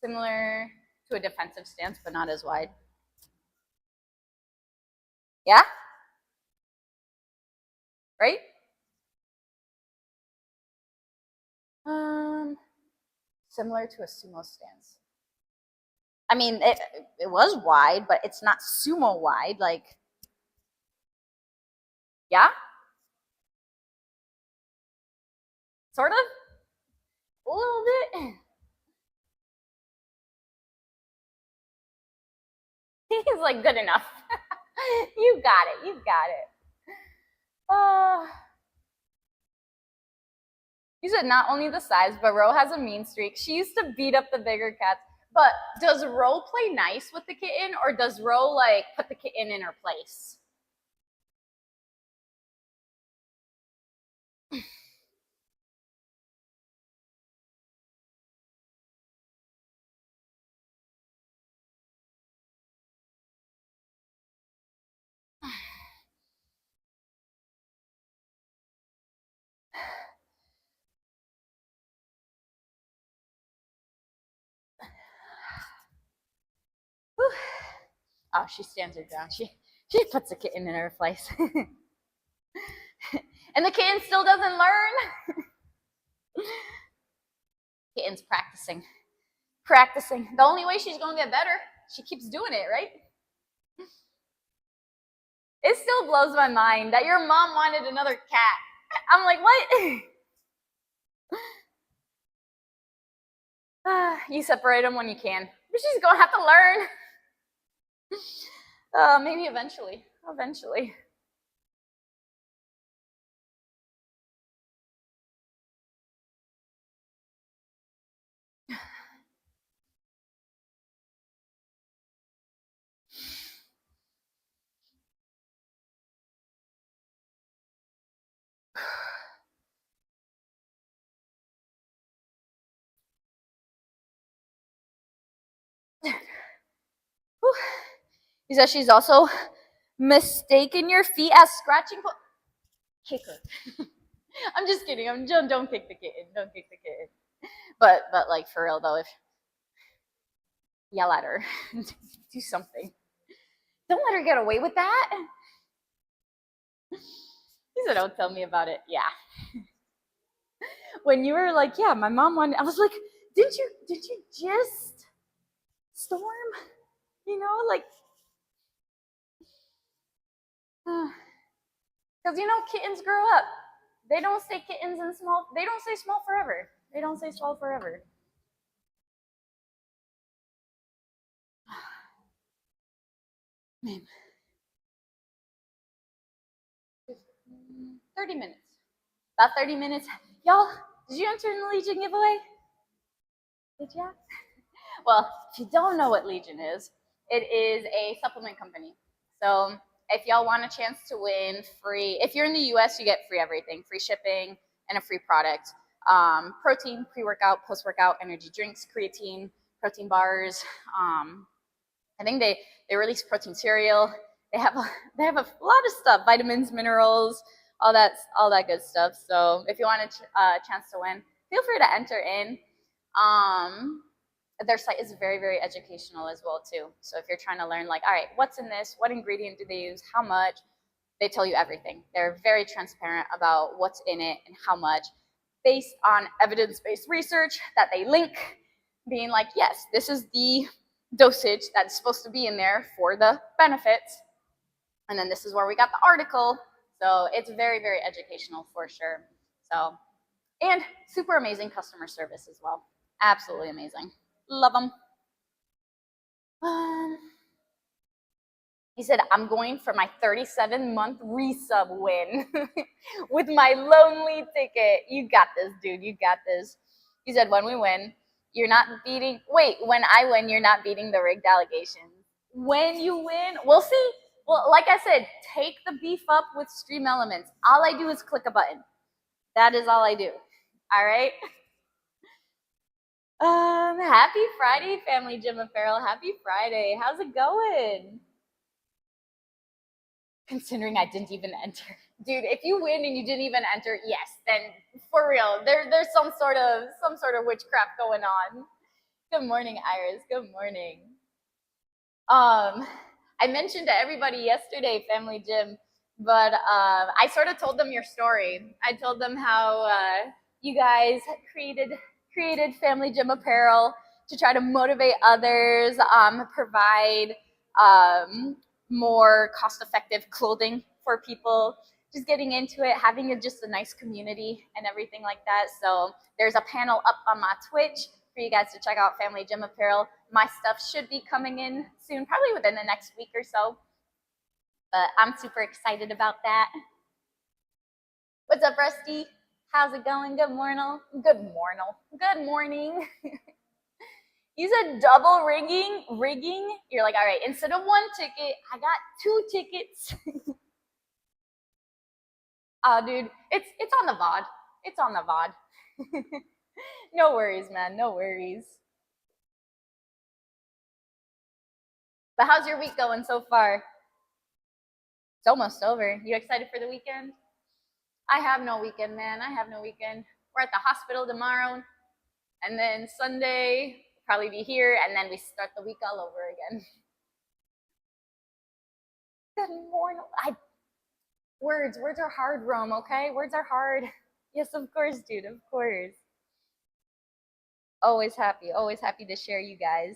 Similar to a defensive stance, but not as wide. Yeah? Right? Similar to a sumo stance. I mean, it was wide, but it's not sumo wide. Like, yeah? Sort of? A little bit. He's like, good enough. You got it. You got it. You said not only the size, but Ro has a mean streak. She used to beat up the bigger cats. But does Ro play nice with the kitten, or does Ro like put the kitten in her place? Oh, she stands her ground. She puts the kitten in her place. And the kitten still doesn't learn. Kitten's practicing. Practicing. The only way she's going to get better, she keeps doing it, right? It still blows my mind that your mom wanted another cat. I'm like, what? You separate them when you can. But she's going to have to learn. Maybe eventually. Eventually. He says she's also mistaken your feet as scratching kick her. I'm just kidding. Don't kick the kitten. Don't kick the kitten. But like for real though, if yell at her, do something. Don't let her get away with that. He said, "Don't tell me about it." Yeah. When you were like, "Yeah, my mom wanted," I was like, "Did you just storm?" You know, like, because you know, kittens grow up. They don't stay kittens and small. They don't stay small forever. They don't stay small forever. Man. 30 minutes. About 30 minutes. Y'all, did you enter in the Legion giveaway? Did you? Well, if you don't know what Legion is, it is a supplement company. So if y'all want a chance to win free, if you're in the US, you get free everything, free shipping and a free product. Protein, pre-workout, post-workout, energy drinks, creatine, protein bars. I think they release protein cereal. They have a lot of stuff, vitamins, minerals, all that good stuff. So if you want a chance to win, feel free to enter in. Their site is very, very educational as well too. So if you're trying to learn, like, all right, what's in this? What ingredient do they use? How much? They tell you everything. They're very transparent about what's in it and how much, based on evidence-based research that they link, being like, yes, this is the dosage that's supposed to be in there for the benefits. And then this is where we got the article. So it's very, very educational for sure. So, and super amazing customer service as well. Absolutely amazing. Love them. He said, I'm going for my 37-month resub win with my lonely ticket. You got this, dude. You got this. He said, when we win, you're not beating, when I win, you're not beating the rigged allegations. When you win, we'll see. Well, like I said, take the beef up with Stream Elements. All I do is click a button. That is all I do. All right? Happy Friday, Family Gym Apparel. Happy Friday. How's it going? Considering I didn't even enter. Dude, if you win and you didn't even enter, yes, then for real, there's some sort of witchcraft going on. Good morning, Iris. Good morning. I mentioned to everybody yesterday, Family Gym, but I sort of told them your story. I told them how you guys created Family Gym Apparel to try to motivate others, provide more cost-effective clothing for people, just getting into it, having just a nice community and everything like that. So there's a panel up on my Twitch for you guys to check out Family Gym Apparel. My stuff should be coming in soon, probably within the next week or so. But I'm super excited about that. What's up, Rusty? How's it going? Good morning. Good morning. Good morning. You said double rigging. You're like, all right, instead of one ticket, I got 2 tickets. Oh, dude, it's on the VOD. It's on the VOD. No worries, man. No worries. But how's your week going so far? It's almost over. You excited for the weekend? I have no weekend, man. I have no weekend. We're at the hospital tomorrow, and then Sunday probably be here, and then we start the week all over again. Good morning. Words are hard, Rome. Okay, words are hard. Yes, of course, dude. Of course. Always happy to share you guys.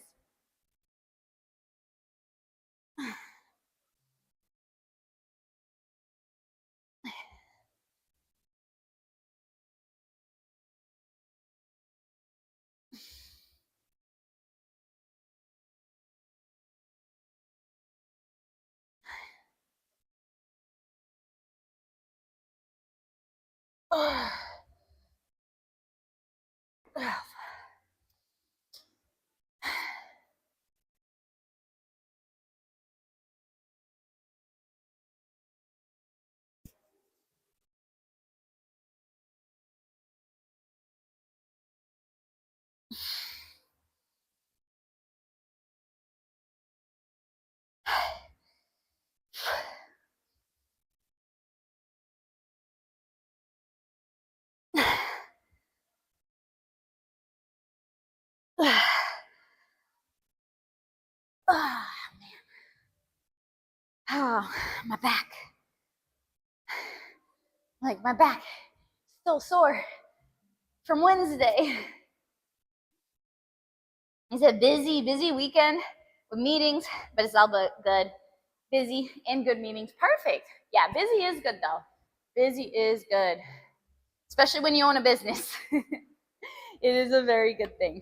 Oh, man. Oh, my back. Like, my back still sore from Wednesday. It's a busy weekend with meetings, but it's all but good. Busy and good meetings. Perfect. Yeah, busy is good though. Busy is good, especially when you own a business. It is a very good thing.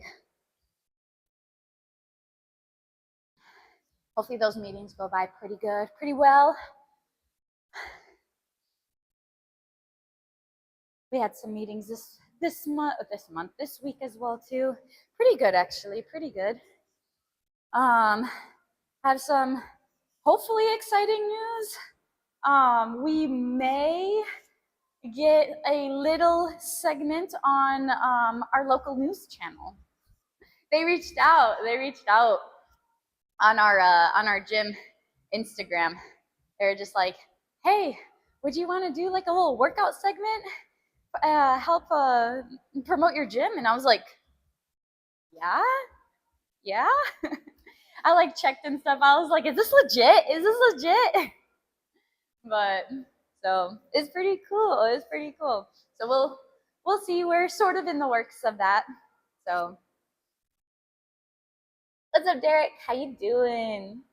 Hopefully those meetings go by pretty good, pretty well. We had some meetings this week as well too. Pretty good actually, pretty good. Have some hopefully exciting news. We may get a little segment on our local news channel. They reached out on our gym Instagram. They're just like, hey, would you want to do like a little workout segment? Help promote your gym? And I was like, yeah. I like checked and stuff. I was like, is this legit? Is this legit? But so it's pretty cool. It's pretty cool. So we'll see. We're sort of in the works of that. So what's up, Derek? How you doing?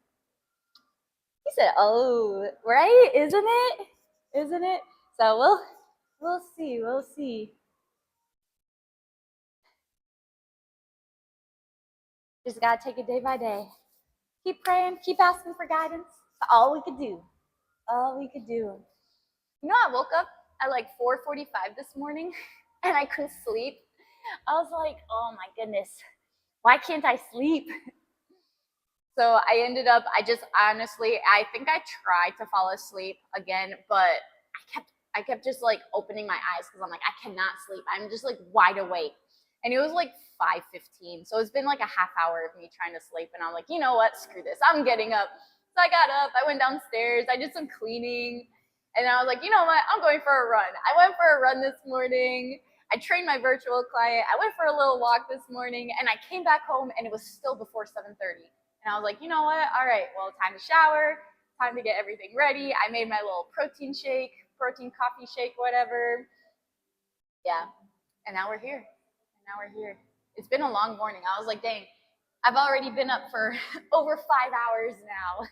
He said, "Oh, right? Isn't it? Isn't it?" So we'll see. We'll see. Just gotta take it day by day. Keep praying. Keep asking for guidance. That's all we could do. All we could do. You know, I woke up at like 4:45 this morning, and I couldn't sleep. I was like, "Oh my goodness, why can't I sleep?" So I ended up, I think I tried to fall asleep again, but I kept just like opening my eyes because I'm like, I cannot sleep. I'm just like wide awake. And it was like 5:15. So it's been like a half hour of me trying to sleep. And I'm like, you know what? Screw this. I'm getting up. So I got up, I went downstairs, I did some cleaning. And I was like, you know what? I'm going for a run. I went for a run this morning. I trained my virtual client. I went for a little walk this morning and I came back home and it was still before 7:30. And I was like, you know what? All right, well, time to shower, time to get everything ready. I made my little protein shake, protein coffee shake, whatever. Yeah. And now we're here. And now we're here. It's been a long morning. I was like, dang, I've already been up for over 5 hours now.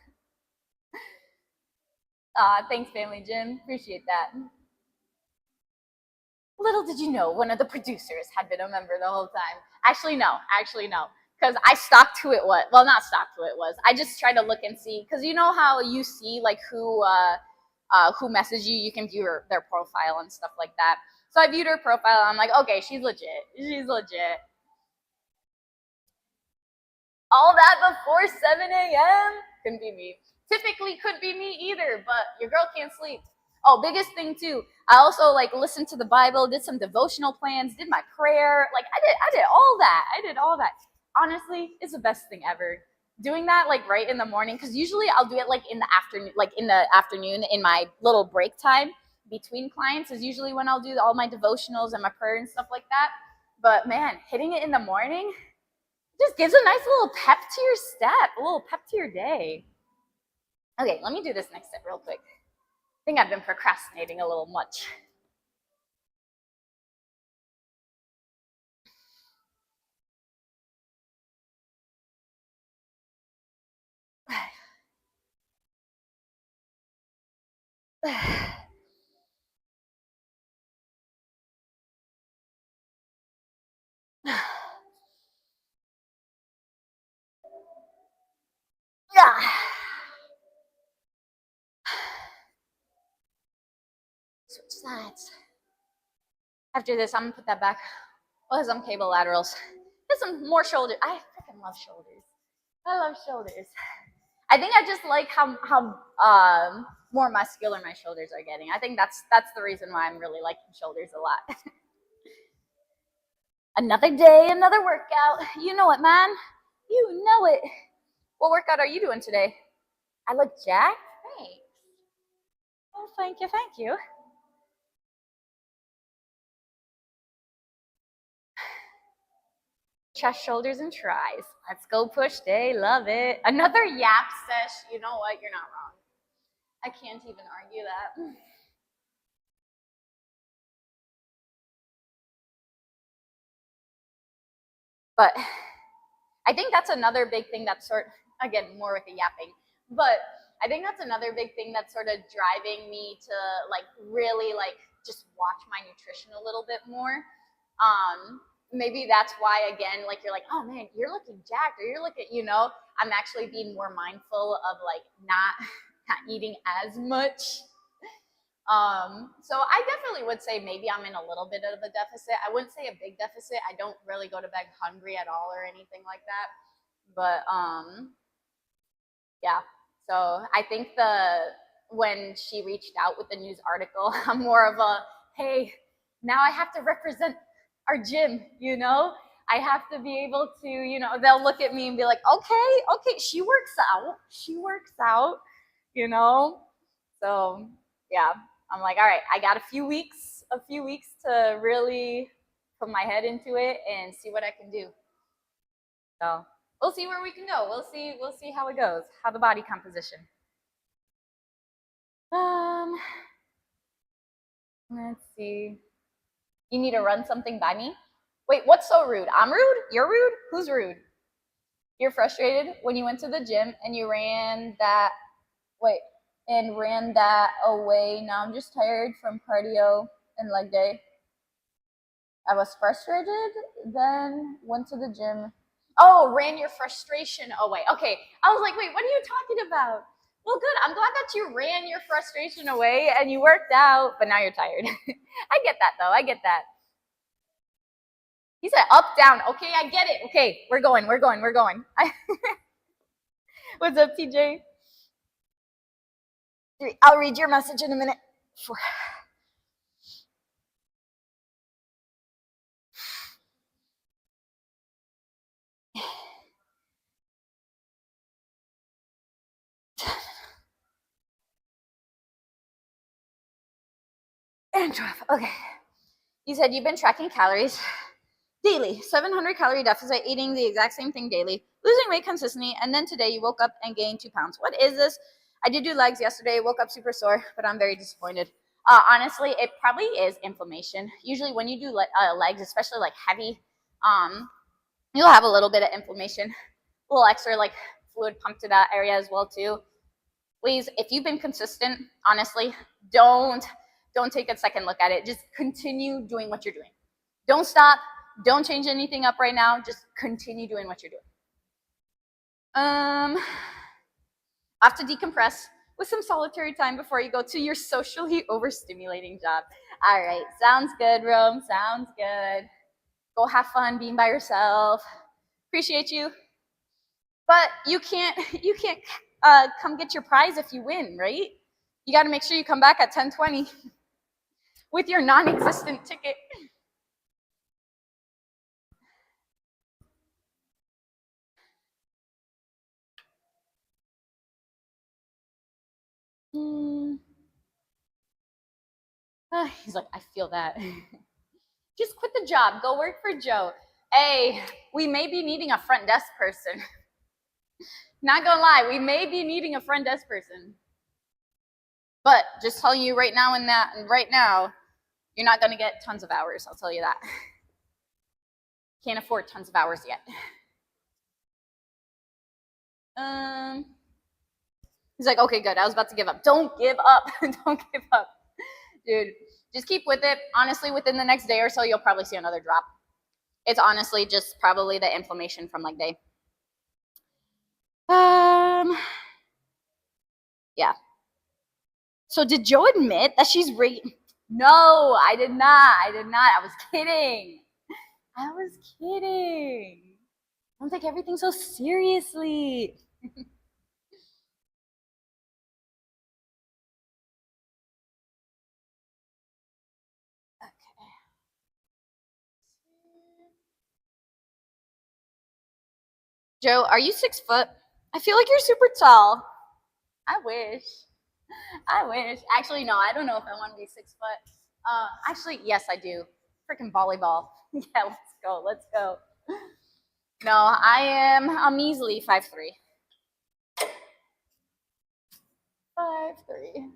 Thanks, Family Gym. Appreciate that. Little did you know, one of the producers had been a member the whole time. Actually, no. Because I stalked who it was. Well, not stalked who it was. I just tried to look and see. Because you know how you see like who messaged you. You can view their profile and stuff like that. So I viewed her profile. And I'm like, okay, she's legit. She's legit. All that before 7 a.m. Couldn't be me. Typically could be me either, but your girl can't sleep. Oh, biggest thing too. I also like listened to the Bible, did some devotional plans, did my prayer. Like I did all that. I did all that. Honestly, it's the best thing ever. Doing that like right in the morning, because usually I'll do it like in the afternoon in my little break time between clients is usually when I'll do all my devotionals and my prayer and stuff like that. But man, hitting it in the morning just gives a nice little pep to your step, a little pep to your day. Okay, let me do this next step real quick. I think I've been procrastinating a little much. Switch sides. After this, I'm gonna put that back. We'll have some cable laterals. Get some more shoulders. I freaking love shoulders. I love shoulders. I think I just like how more muscular my shoulders are getting. I think that's the reason why I'm really liking shoulders a lot. Another day, another workout. You know it, man. You know it. What workout are you doing today? I look jacked? Thanks. Oh, thank you, thank you. chest, shoulders, and tries. Let's go push day. Love it. Another yap sesh. You know what? You're not wrong. I can't even argue that. But I think that's another big thing that's again, more with the yapping. But I think that's another big thing that's sort of driving me to like really like just watch my nutrition a little bit more. Maybe that's why again, like you're like, oh man, you're looking jacked, or you're looking, I'm actually being more mindful of like not eating as much. So I definitely would say maybe I'm in a little bit of a deficit. I wouldn't say a big deficit. I don't really go to bed hungry at all or anything like that. But yeah. So I think when she reached out with the news article, I'm more of a, hey, now I have to represent our gym, I have to be able to, they'll look at me and be like, okay, she works out, So yeah, I'm like, all right, I got a few weeks to really put my head into it and see what I can do. So we'll see where we can go. We'll see how it goes, how the body composition. Let's see. You need to run something by me? Wait, what's so rude? I'm rude? You're rude? Who's rude? You're frustrated when you went to the gym and you ran that away. Now I'm just tired from cardio and leg day. I was frustrated, then went to the gym. Oh, ran your frustration away. Okay. I was like, wait, what are you talking about? Well, good. I'm glad that you ran your frustration away and you worked out, but now you're tired. I get that, though. I get that. He said up, down. Okay, I get it. Okay, we're going. What's up, TJ? I'll read your message in a minute. And 12. Okay. You said you've been tracking calories daily, 700 calorie deficit, eating the exact same thing daily, losing weight consistently, and then today you woke up and gained 2 pounds. What is this? I did do legs yesterday, woke up super sore, but I'm very disappointed. Honestly, it probably is inflammation. Usually when you do legs, especially like heavy, you'll have a little bit of inflammation, a little extra like fluid pumped to that area as well too. Please, if you've been consistent, honestly, don't take a second look at it. Just continue doing what you're doing. Don't stop. Don't change anything up right now. Just continue doing what you're doing. I have to decompress with some solitary time before you go to your socially overstimulating job. All right, sounds good, Rome. Sounds good. Go have fun being by yourself. Appreciate you. But you can't come get your prize if you win, right? You got to make sure you come back at 10:20 with your non-existent ticket. He's like, I feel that. Just quit the job. Go work for Joe. Hey, we may be needing a front desk person. Not gonna lie, we may be needing a front desk person. But just telling you right now you're not gonna get tons of hours. I'll tell you that. Can't afford tons of hours yet. He's like, okay, good. I was about to give up. Don't give up. Don't give up. Dude, just keep with it. Honestly, within the next day or so, you'll probably see another drop. It's honestly just probably the inflammation from leg day. Yeah. So did Joe admit that she's No, I did not. I was kidding. Don't take everything so seriously. Joe, are you 6 foot? I feel like you're super tall. I wish. Actually, no, I don't know if I want to be 6 foot. Actually, yes, I do. Freaking volleyball. Yeah, let's go. No, I am a measly 5'3". 5'3".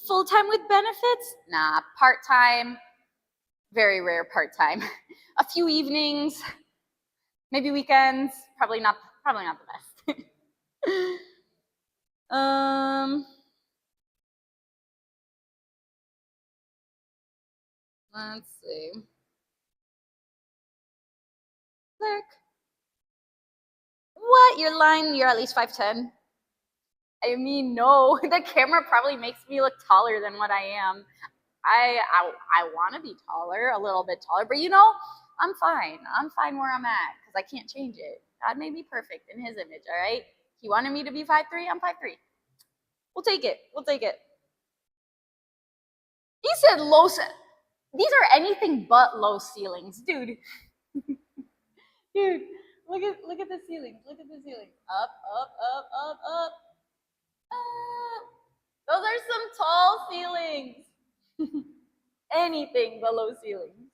Full-time with benefits? Nah, part-time, very rare part-time. A few evenings, maybe weekends, probably not the best. Let's see. Clerk. What? You're lying, you're at least 5'10". I mean, no, the camera probably makes me look taller than what I am. I want to be taller, a little bit taller, but you know, I'm fine. I'm fine where I'm at because I can't change it. God made me perfect in His image. All right. He wanted me to be 5'3". I'm 5'3". We'll take it. We'll take it. He said low. These are anything but low ceilings, dude. Dude, look at the ceilings. Look at the ceilings. Up, up, up, up, up. Those are some tall ceilings. Anything but low ceilings.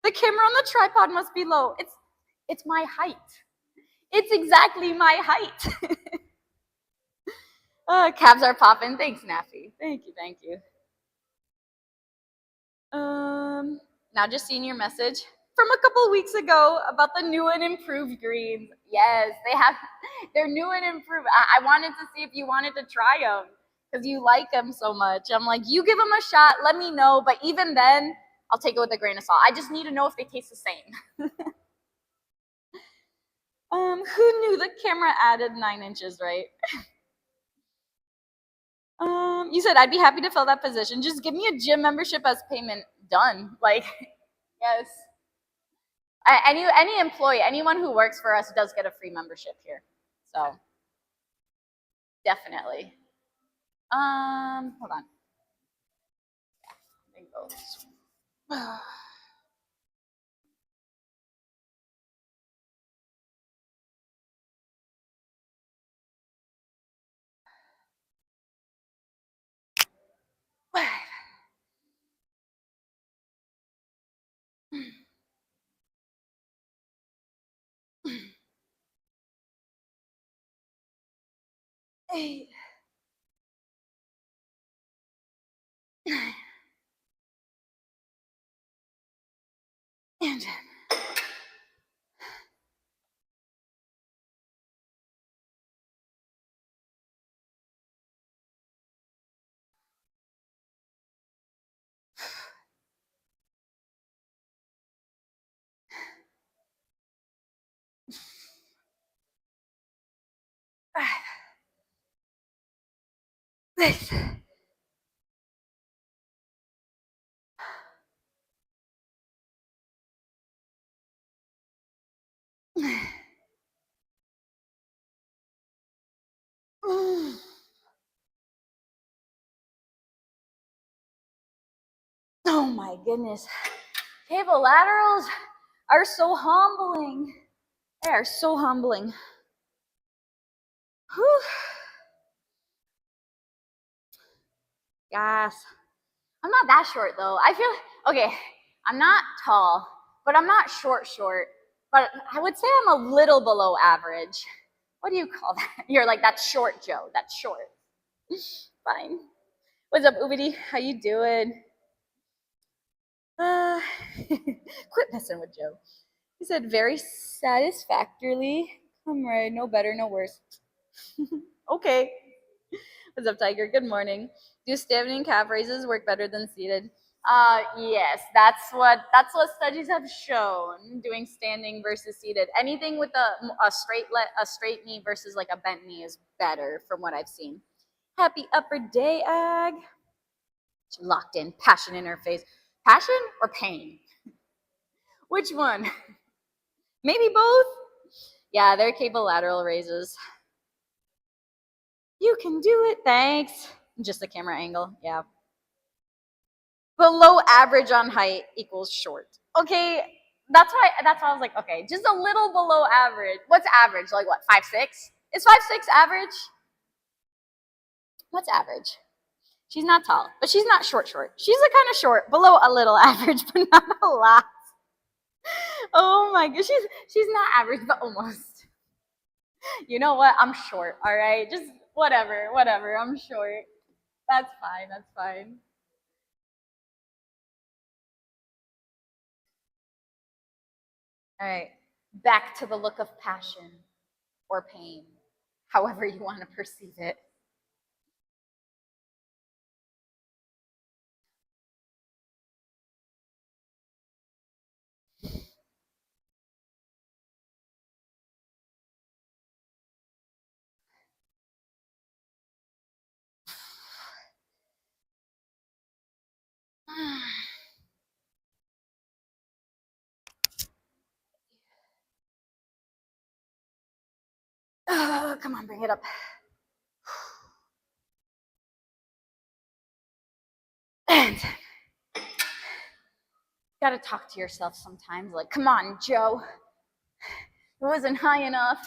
The camera on the tripod must be low. It's my height. It's exactly my height. Calves are popping. Thanks, Naffy. Thank you, thank you. Now just seeing your message from a couple weeks ago about the new and improved greens. Yes, they're new and improved. I wanted to see if you wanted to try them because you like them so much. I'm like, you give them a shot, let me know. But even then, I'll take it with a grain of salt. I just need to know if they taste the same. Who knew the camera added 9 inches, right? You said I'd be happy to fill that position. Just give me a gym membership as payment. Done. Like, yes. Any employee, anyone who works for us does get a free membership here. So definitely. Hold on. There goes. Eight. 9. And 10. This. Oh my goodness. Table laterals are so humbling. They are so humbling. Whew. Yes. I'm not that short though. I feel okay. I'm not tall, but I'm not short. But I would say I'm a little below average. What do you call that? You're like, that's short, Joe. That's short. Fine. What's up, Ubidi? How you doing? Quit messing with Joe. He said, very satisfactorily. Come right, no better, no worse. Okay. What's up, Tiger? Good morning. Do standing calf raises work better than seated? Yes, that's what studies have shown. Doing standing versus seated. Anything with a straight knee versus like a bent knee is better from what I've seen. Happy upper day, Ag. She locked in, passion in her face. Passion or pain? Which one? Maybe both? Yeah, they're cable lateral raises. You can do it, thanks. Just the camera angle, yeah. Below average on height equals short. Okay, that's why I was like, okay, just a little below average. What's average? Like what, 5'6"? Is 5'6" average? What's average? She's not tall, but she's not short. She's a kind of short, below a little average, but not a lot. Oh my gosh, she's not average, but almost. You know what? I'm short, all right? Just whatever, I'm short. That's fine. All right, back to the look of passion or pain, however you want to perceive it. Oh, come on, bring it up. And gotta talk to yourself sometimes, like, come on, Joe. It wasn't high enough.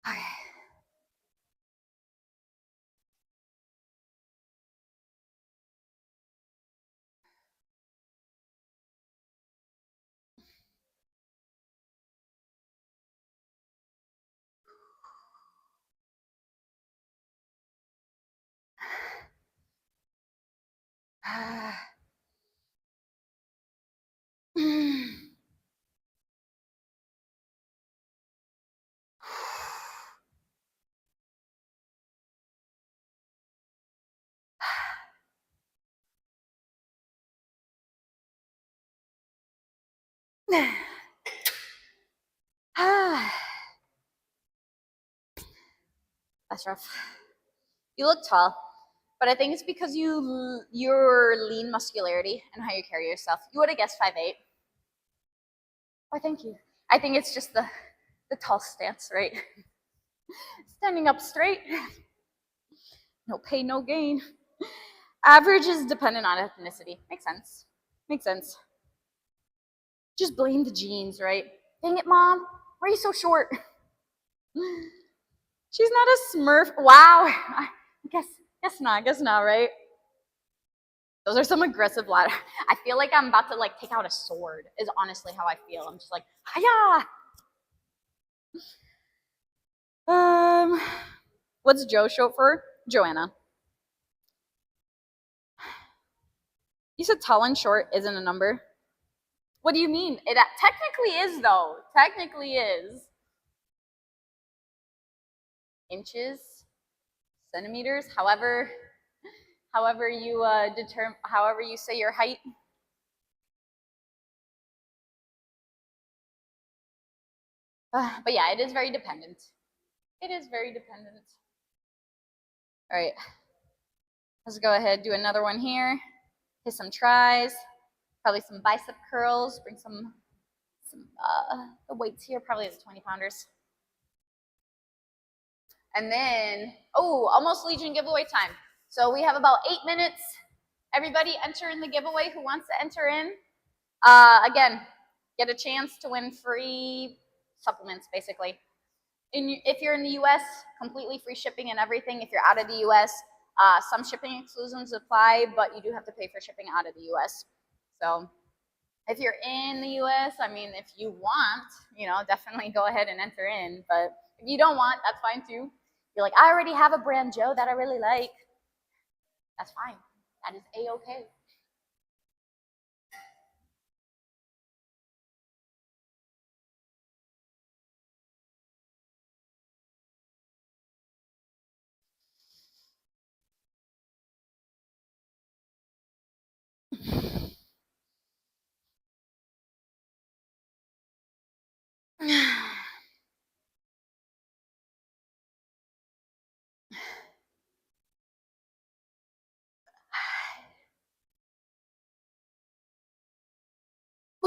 Okay. That's rough. You look tall, but I think it's because your lean muscularity and how you carry yourself. You would have guessed 5'8". Oh, thank you. I think it's just the tall stance, right? Standing up straight. No pain, no gain. Average is dependent on ethnicity. Makes sense. Just blame the genes, right? Dang it, Mom. Why are you so short? She's not a smurf. Wow. I guess not, right? Those are some aggressive ladder. I feel like I'm about to like take out a sword, is honestly how I feel. I'm just like, hiya. What's Joe short for? Joanna. You said tall and short isn't a number. What do you mean? It technically is, though. Technically is. Inches, centimeters, however you determine, however you say your height. But yeah, it is very dependent. It is very dependent. All right, let's go ahead, do another one here. Hit some tries, probably some bicep curls. Bring some the weights here, probably the 20-pounders. And then, oh, almost Legion giveaway time. So we have about 8 minutes. Everybody enter in the giveaway who wants to enter in. Again, get a chance to win free supplements, basically. If you're in the US, completely free shipping and everything. If you're out of the US, some shipping exclusions apply, but you do have to pay for shipping out of the US. So if you're in the US, I mean, if you want, definitely go ahead and enter in. But if you don't want, that's fine too. You're like, I already have a brand, Joe, that I really like. That's fine. That is A-okay.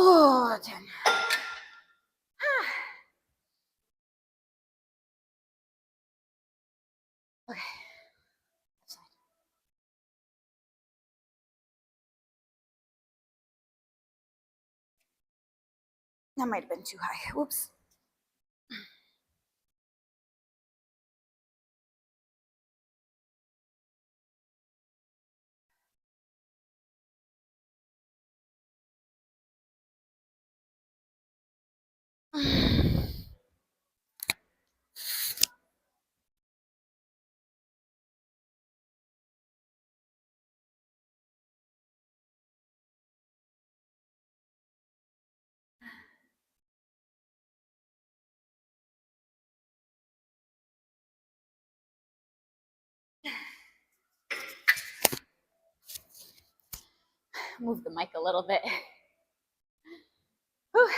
Oh, 10. Okay. That might have been too high. Whoops. Move the mic a little bit. Whew.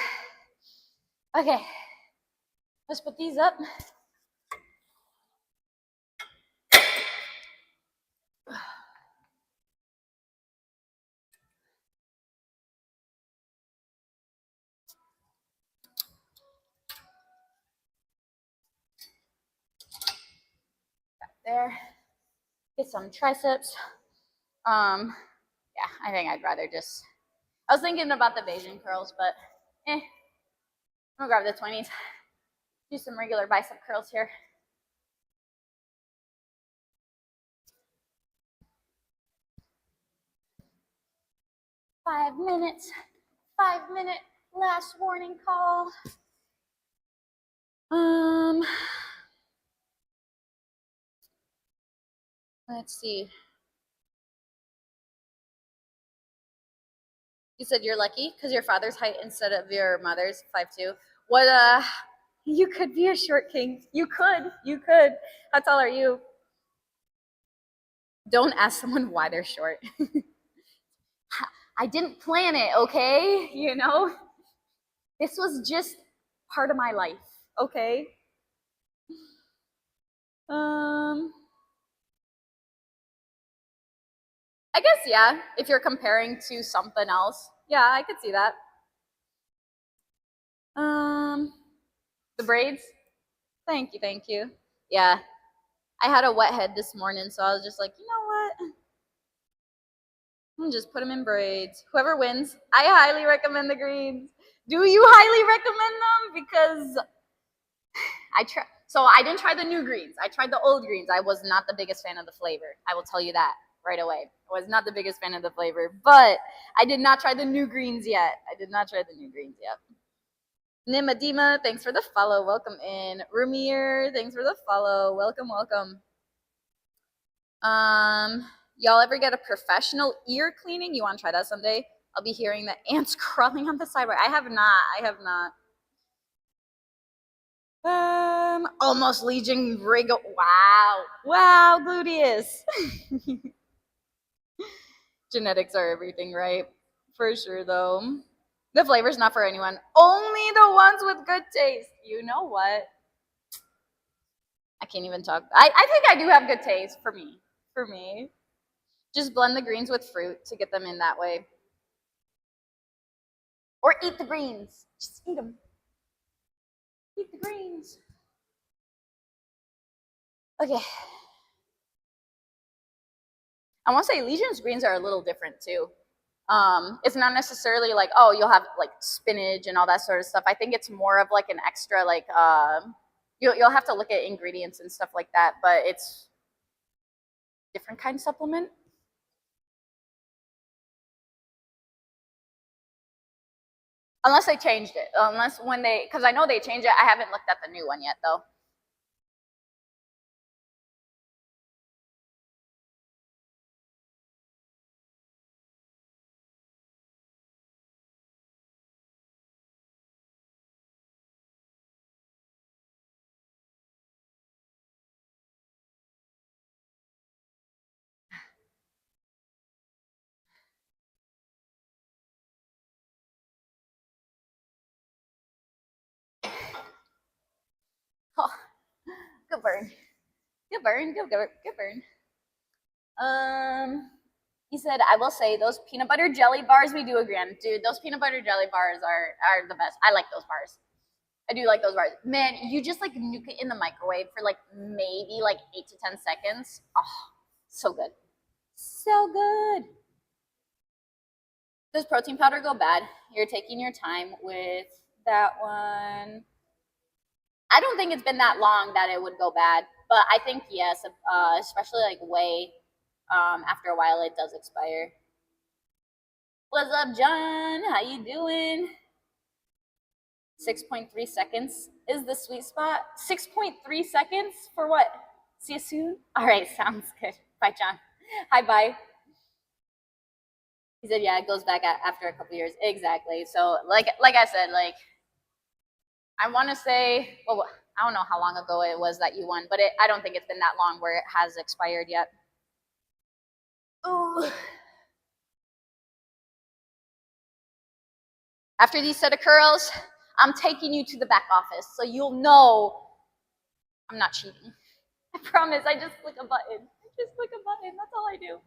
Okay, let's put these up. There. Get some triceps. Yeah, I think I'd rather just. I was thinking about the Bayesian curls, but I'm gonna grab the 20s. Do some regular bicep curls here. $5 minutes. 5-minute last warning call. Let's see. You said you're lucky because your father's height instead of your mother's 5'2". What you could be a short king. You could. How tall are you? Don't ask someone why they're short. I didn't plan it, okay? You know? This was just part of my life, okay? I guess yeah, if you're comparing to something else. Yeah, I could see that. The braids? Thank you. Yeah. I had a wet head this morning, so I was just like, you know what? I'm just put them in braids. Whoever wins, I highly recommend the greens. Do you highly recommend them? Because so I didn't try the new greens. I tried the old greens. I was not the biggest fan of the flavor. I will tell you that right away. I was not the biggest fan of the flavor, but I did not try the new greens yet. Nimadima, thanks for the follow. Welcome in. Rumir, thanks for the follow. Welcome. Y'all ever get a professional ear cleaning? You want to try that someday? I'll be hearing the ants crawling on the sidewalk. I have not. Almost Legion Wriggle. Wow, gluteus. Genetics are everything, right? For sure, though. The flavor's not for anyone. Only the ones with good taste. You know what? I can't even talk. I think I do have good taste for me. Just blend the greens with fruit to get them in that way. Or eat the greens. Just eat them. Eat the greens. Okay. I want to say Legion's greens are a little different too. It's not necessarily like, oh, you'll have like spinach and all that sort of stuff. I think it's more of like an extra like you'll have to look at ingredients and stuff like that, but it's different kind of supplement. Unless they changed it. Because I know they changed it. I haven't looked at the new one yet though. Oh, good burn. Good burn. He said, I will say those peanut butter jelly bars, we do agree on. Dude, those peanut butter jelly bars are the best. I like those bars. I do like those bars. Man, you just like nuke it in the microwave for like maybe like 8 to 10 seconds. Oh, so good. So good. Does protein powder go bad? You're taking your time with that one. I don't think it's been that long that it would go bad, but I think yes, especially like whey. After a while, it does expire. What's up, John? How you doing? 6.3 seconds is the sweet spot. 6.3 seconds for what? See you soon. All right, sounds good. Bye, John. Hi, bye. He said, yeah, it goes back after a couple years. Exactly. So, like I said, like I want to say, well, I don't know how long ago it was that you won, but I don't think it's been that long where it has expired yet. Ooh. After these set of curls, I'm taking you to the back office so you'll know I'm not cheating. I promise. I just click a button. I just click a button. That's all I do.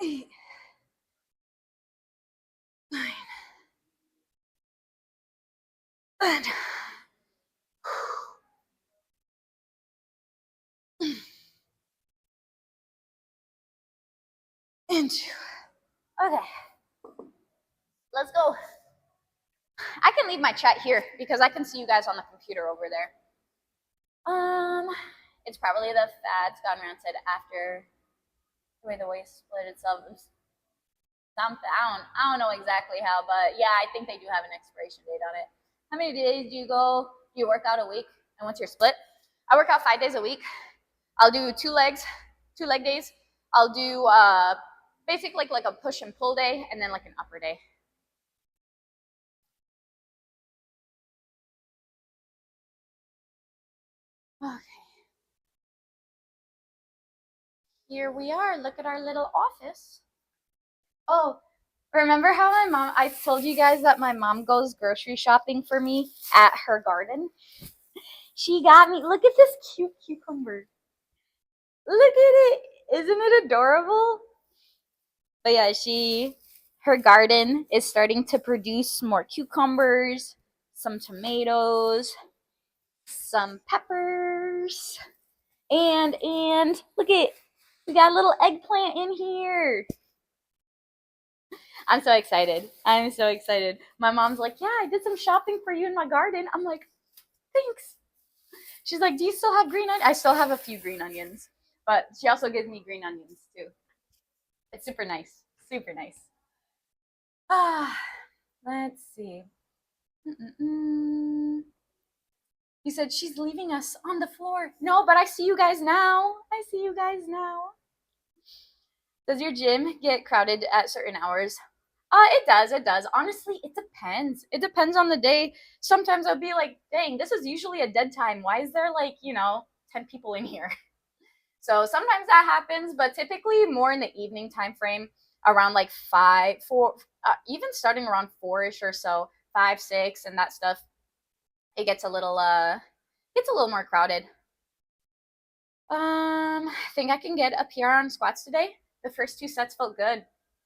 Eight, 9, 10. And 2. Okay. Let's go. I can leave my chat here because I can see you guys on the computer over there. It's probably the fats gone rancid after the way the waist split itself. I don't know exactly how, but yeah, I think they do have an expiration date on it. How many days do you work out a week? And what's your split? I work out 5 days a week. I'll do 2 leg days. I'll do basically like a push and pull day and then like an upper day. Okay. Here we are. Look at our little office. Oh, remember how I told you guys that my mom goes grocery shopping for me at her garden? She got me, look at this cute cucumber. Look at it. Isn't it adorable? But yeah, her garden is starting to produce more cucumbers, some tomatoes, some peppers, and look at, we got a little eggplant in here. I'm so excited. I'm so excited. My mom's like, yeah, I did some shopping for you in my garden. I'm like, thanks. She's like, do you still have green onions? I still have a few green onions, but she also gives me green onions too. It's super nice. Super nice. Let's see. He said, she's leaving us on the floor. No, but I see you guys now. I see you guys now. Does your gym get crowded at certain hours? It does. It does. Honestly, it depends. It depends on the day. Sometimes I'll be like, dang, this is usually a dead time. Why is there like, 10 people in here? So sometimes that happens, but typically more in the evening time frame, around like 5, 4, even starting around 4ish or so, 5, 6, and that stuff. It gets a little more crowded. Think I can get a PR on squats today? The first 2 sets felt good.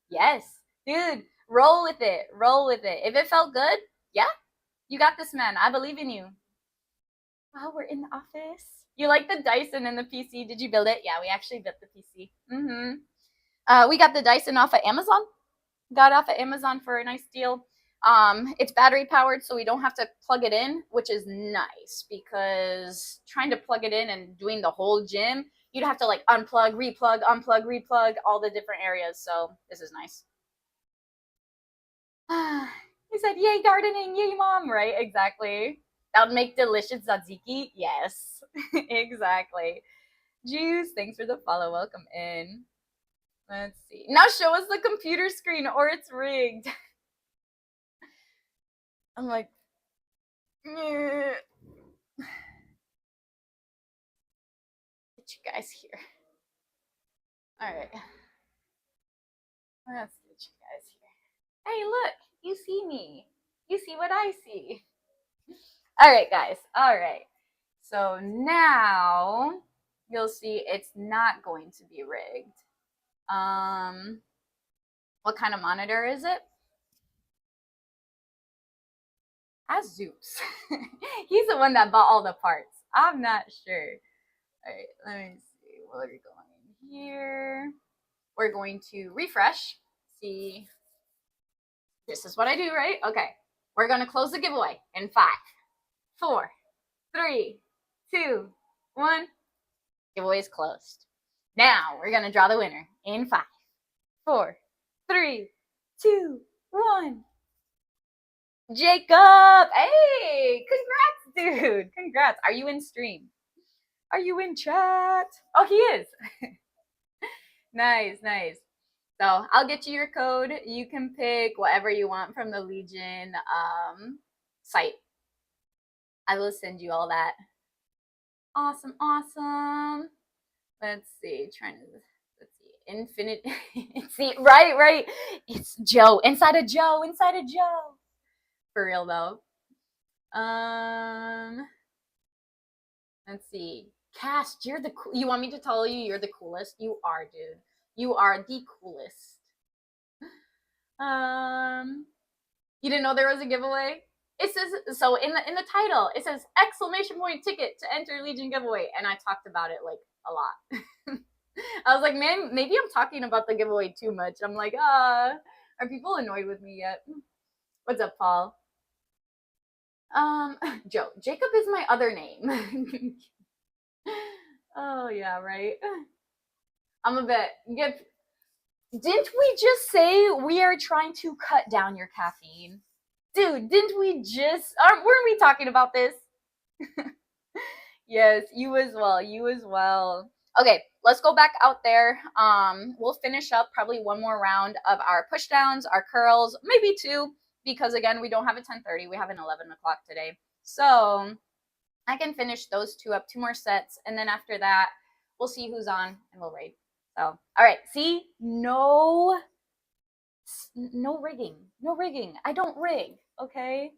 Yes, dude, roll with it. Roll with it. If it felt good, yeah, you got this, man. I believe in you. Wow, we're in the office. You like the Dyson and the PC? Did you build it? Yeah, we actually built the PC. We got the Dyson off of Amazon. Got off of Amazon for a nice deal. It's battery powered, so we don't have to plug it in, which is nice because trying to plug it in and doing the whole gym, you'd have to like unplug, replug all the different areas. So this is nice. He said, yay, gardening, yay, mom, right? Exactly. That would make delicious tzatziki. Yes, exactly. Juice, thanks for the follow. Welcome in. Let's see. Now show us the computer screen or it's rigged. I'm like, get you guys here. All right. Let's get you guys here. Hey, look, you see me. You see what I see. All right, guys. All right. So now you'll see it's not going to be rigged. What kind of monitor is it? Asus. He's the one that bought all the parts. I'm not sure. All right, let me see. What are we going here? We're going to refresh. See, this is what I do, right? Okay. We're going to close the giveaway in 5, 4, 3, 2, 1. Giveaway is closed. Now we're going to draw the winner in 5, 4, 3, 2, 1. Jacob! Hey! Congrats, dude! Congrats. Are you in stream? Are you in chat? Oh, he is. Nice, nice. So I'll get you your code. You can pick whatever you want from the Legion site. I will send you all that. Awesome, awesome. Let's see. Let's see. Infinite. See, right. It's Joe. Inside of Joe. For real though. Let's see. Cast, you're the cool. You want me to tell you you're the coolest? You are, dude. You are the coolest. You didn't know there was a giveaway? It says so in the title. It says exclamation point ticket to enter Legion giveaway, and I talked about it like a lot. I was like, man, maybe I'm talking about the giveaway too much. I'm like, are people annoyed with me yet? What's up, Paul? Joe. Jacob is my other name. Oh yeah, right. I'm a bit. Didn't we just say we are trying to cut down your caffeine? Dude, didn't we just weren't we talking about this? Yes, you as well. Okay, let's go back out there. We'll finish up probably one more round of our push downs, our curls, maybe 2, because again, we don't have a 10:30, we have an 11 o'clock today. So I can finish those 2 up, 2 more sets, and then after that, we'll see who's on and we'll raid. So, all right, see, no rigging. I don't rig, okay?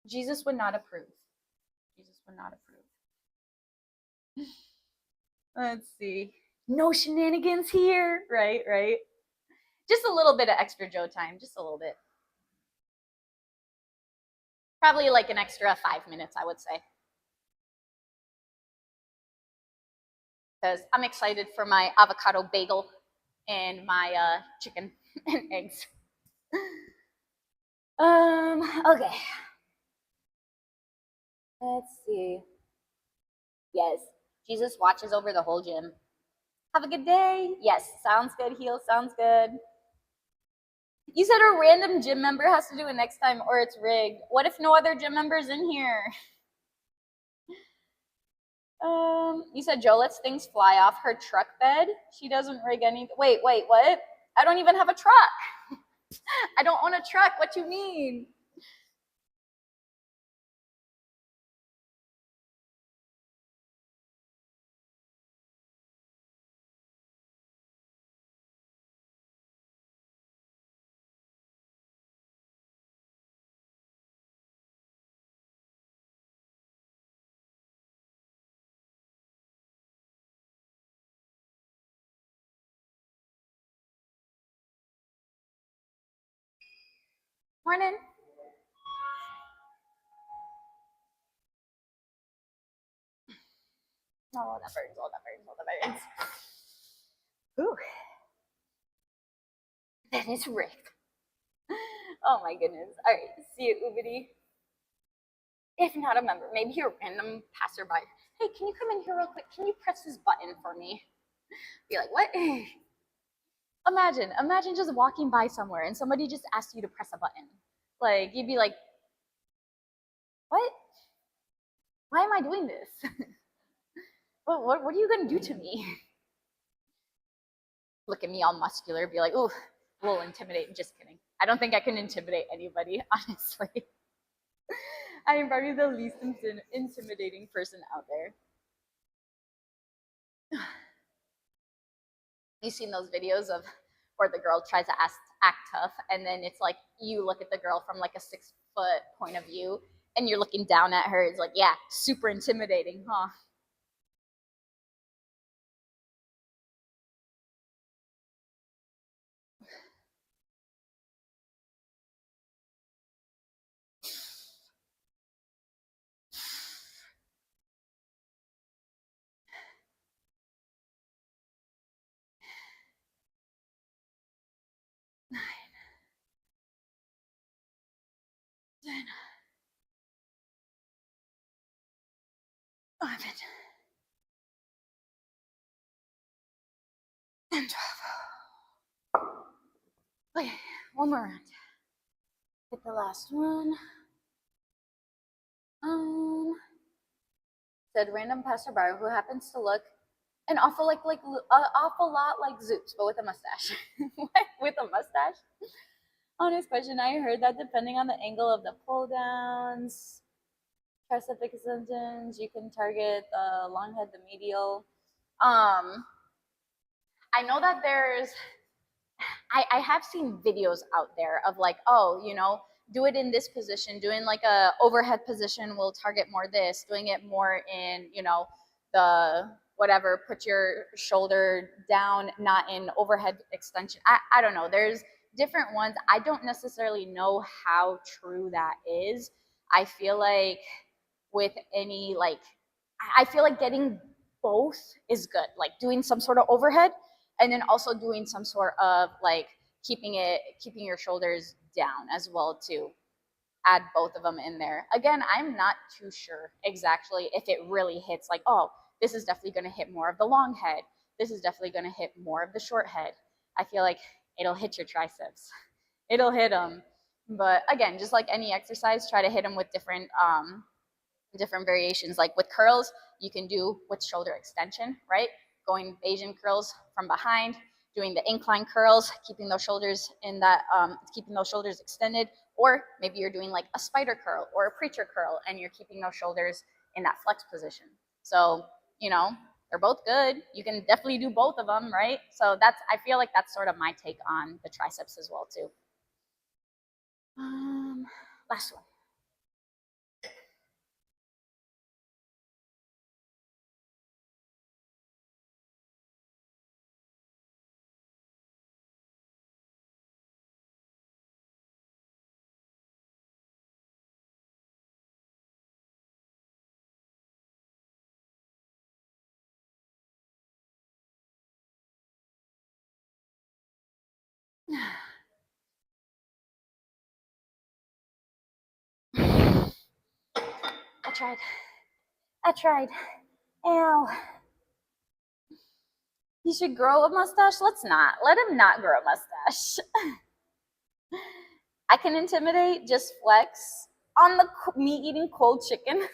Jesus would not approve. Let's see. No shenanigans here, right? Just a little bit of extra Joe time, just a little bit. Probably like an extra 5 minutes, I would say. Because I'm excited for my avocado bagel and my chicken and eggs. Okay. Let's see. Yes, Jesus watches over the whole gym. Have a good day. Yes, sounds good, Heel. Sounds good. You said a random gym member has to do it next time or it's rigged. What if no other gym members in here? You said Joe lets things fly off her truck bed. She doesn't rig anything. Wait, what? I don't even have a truck. I don't own a truck. What you mean? Morning. Oh, that burns. Ooh. That is rigged. Oh my goodness. All right, see you, Ubidi. If not a member, maybe you're a random passerby. Hey, can you come in here real quick? Can you press this button for me? Be like, what? Imagine just walking by somewhere and somebody just asks you to press a button. Like, you'd be like, what? Why am I doing this? what are you gonna do to me? Look at me all muscular, be like, ooh, a little intimidating. Just kidding. I don't think I can intimidate anybody, honestly. I am probably the least intimidating person out there. You've seen those videos of where the girl tries to act tough, and then it's like you look at the girl from like a 6 foot point of view, and you're looking down at her. It's like, yeah, super intimidating, huh? Nine, 10, 11, and 12. Okay, one more round. Hit the last one. Said random passerby who happens to look an awful awful lot like Zeus, but with a mustache. With a mustache? Honest question. I heard that depending on the angle of the pull downs, tricep extensions, you can target the long head, the medial. I know that I have seen videos out there of like, oh, do it in this position, doing like a overhead position will target more this, doing it more in, the whatever, put your shoulder down, not in overhead extension. I don't know. There's different ones. I don't necessarily know how true that is. I feel like with any like I feel like getting both is good. Like doing some sort of overhead and then also doing some sort of like keeping your shoulders down as well too. Add both of them in there. Again, I'm not too sure exactly if it really hits like, oh, this is definitely going to hit more of the long head. This is definitely going to hit more of the short head. I feel like it'll hit your triceps. It'll hit them. But again, just like any exercise, try to hit them with different variations. Like with curls, you can do with shoulder extension, right? Going Bayesian curls from behind, doing the incline curls, keeping those shoulders keeping those shoulders extended, or maybe you're doing like a spider curl or a preacher curl, and you're keeping those shoulders in that flex position. So, they're both good. You can definitely do both of them, right? So I feel like that's sort of my take on the triceps as well too. Last one. I tried. Ow. He should grow a mustache? Let's not. Let him not grow a mustache. I can intimidate, just flex on the me eating cold chicken.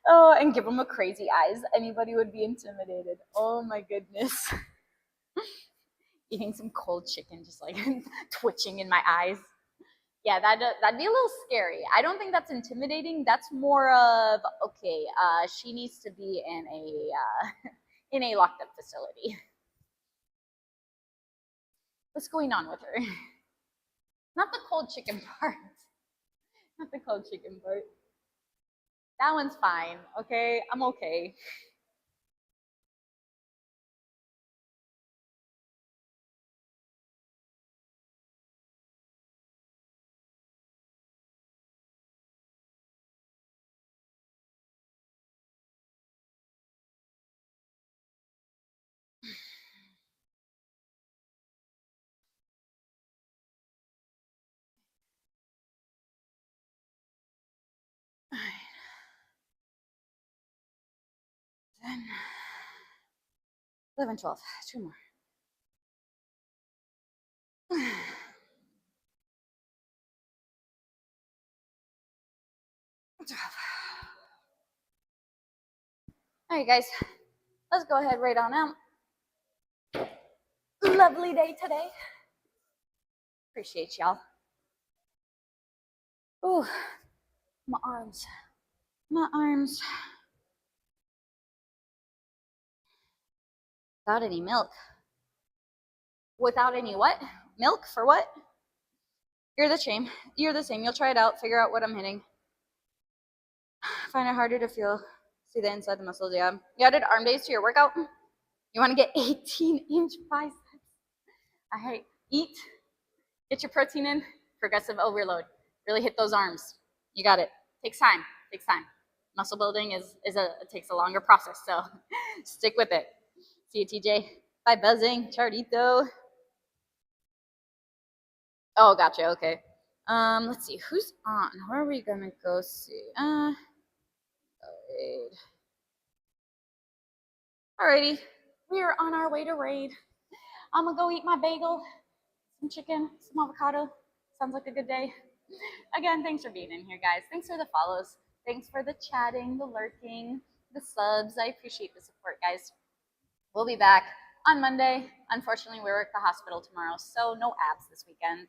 Oh, and give him a crazy eyes. Anybody would be intimidated. Oh my goodness. Eating some cold chicken, just like twitching in my eyes. Yeah, that'd be a little scary. I don't think that's intimidating. That's more of okay. She needs to be in in a locked up facility. What's going on with her? Not the cold chicken part. Not the cold chicken part. That one's fine. Okay, I'm okay. All right. 10, 11, 12. Two more. 12. All right, guys. Let's go ahead right on out. Lovely day today. Appreciate y'all. Ooh, my arms. My arms. without any milk. Without any what? Milk for what? You're the same. You're the same. You'll try it out, figure out what I'm hitting. Find it harder to see the inside of the muscles. Yeah. You added arm days to your workout? You want to get 18-inch biceps? All right. Eat. Get your protein in. Progressive overload. Really hit those arms. You got it. Takes time. Takes time. Muscle building it takes a longer process, so stick with it. See you, TJ. Bye, buzzing. Charito. Oh, gotcha. Okay. Let's see who's on. Where are we gonna go see? Alrighty, we are on our way to raid. I'm gonna go eat my bagel, some chicken, some avocado. Sounds like a good day. Again, thanks for being in here, guys. Thanks for the follows. Thanks for the chatting, the lurking, the subs. I appreciate the support, guys. We'll be back on Monday. Unfortunately, we work at the hospital tomorrow, so no abs this weekend.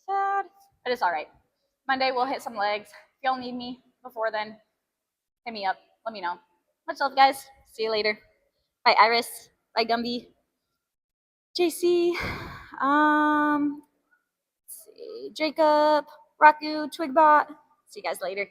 Sad, but it's all right. Monday, we'll hit some legs. If y'all need me before then, hit me up. Let me know. Much love, guys. See you later. Bye, Iris. Bye, Gumby. JC. Let's see. Jacob. Raku. Twigbot. See you guys later.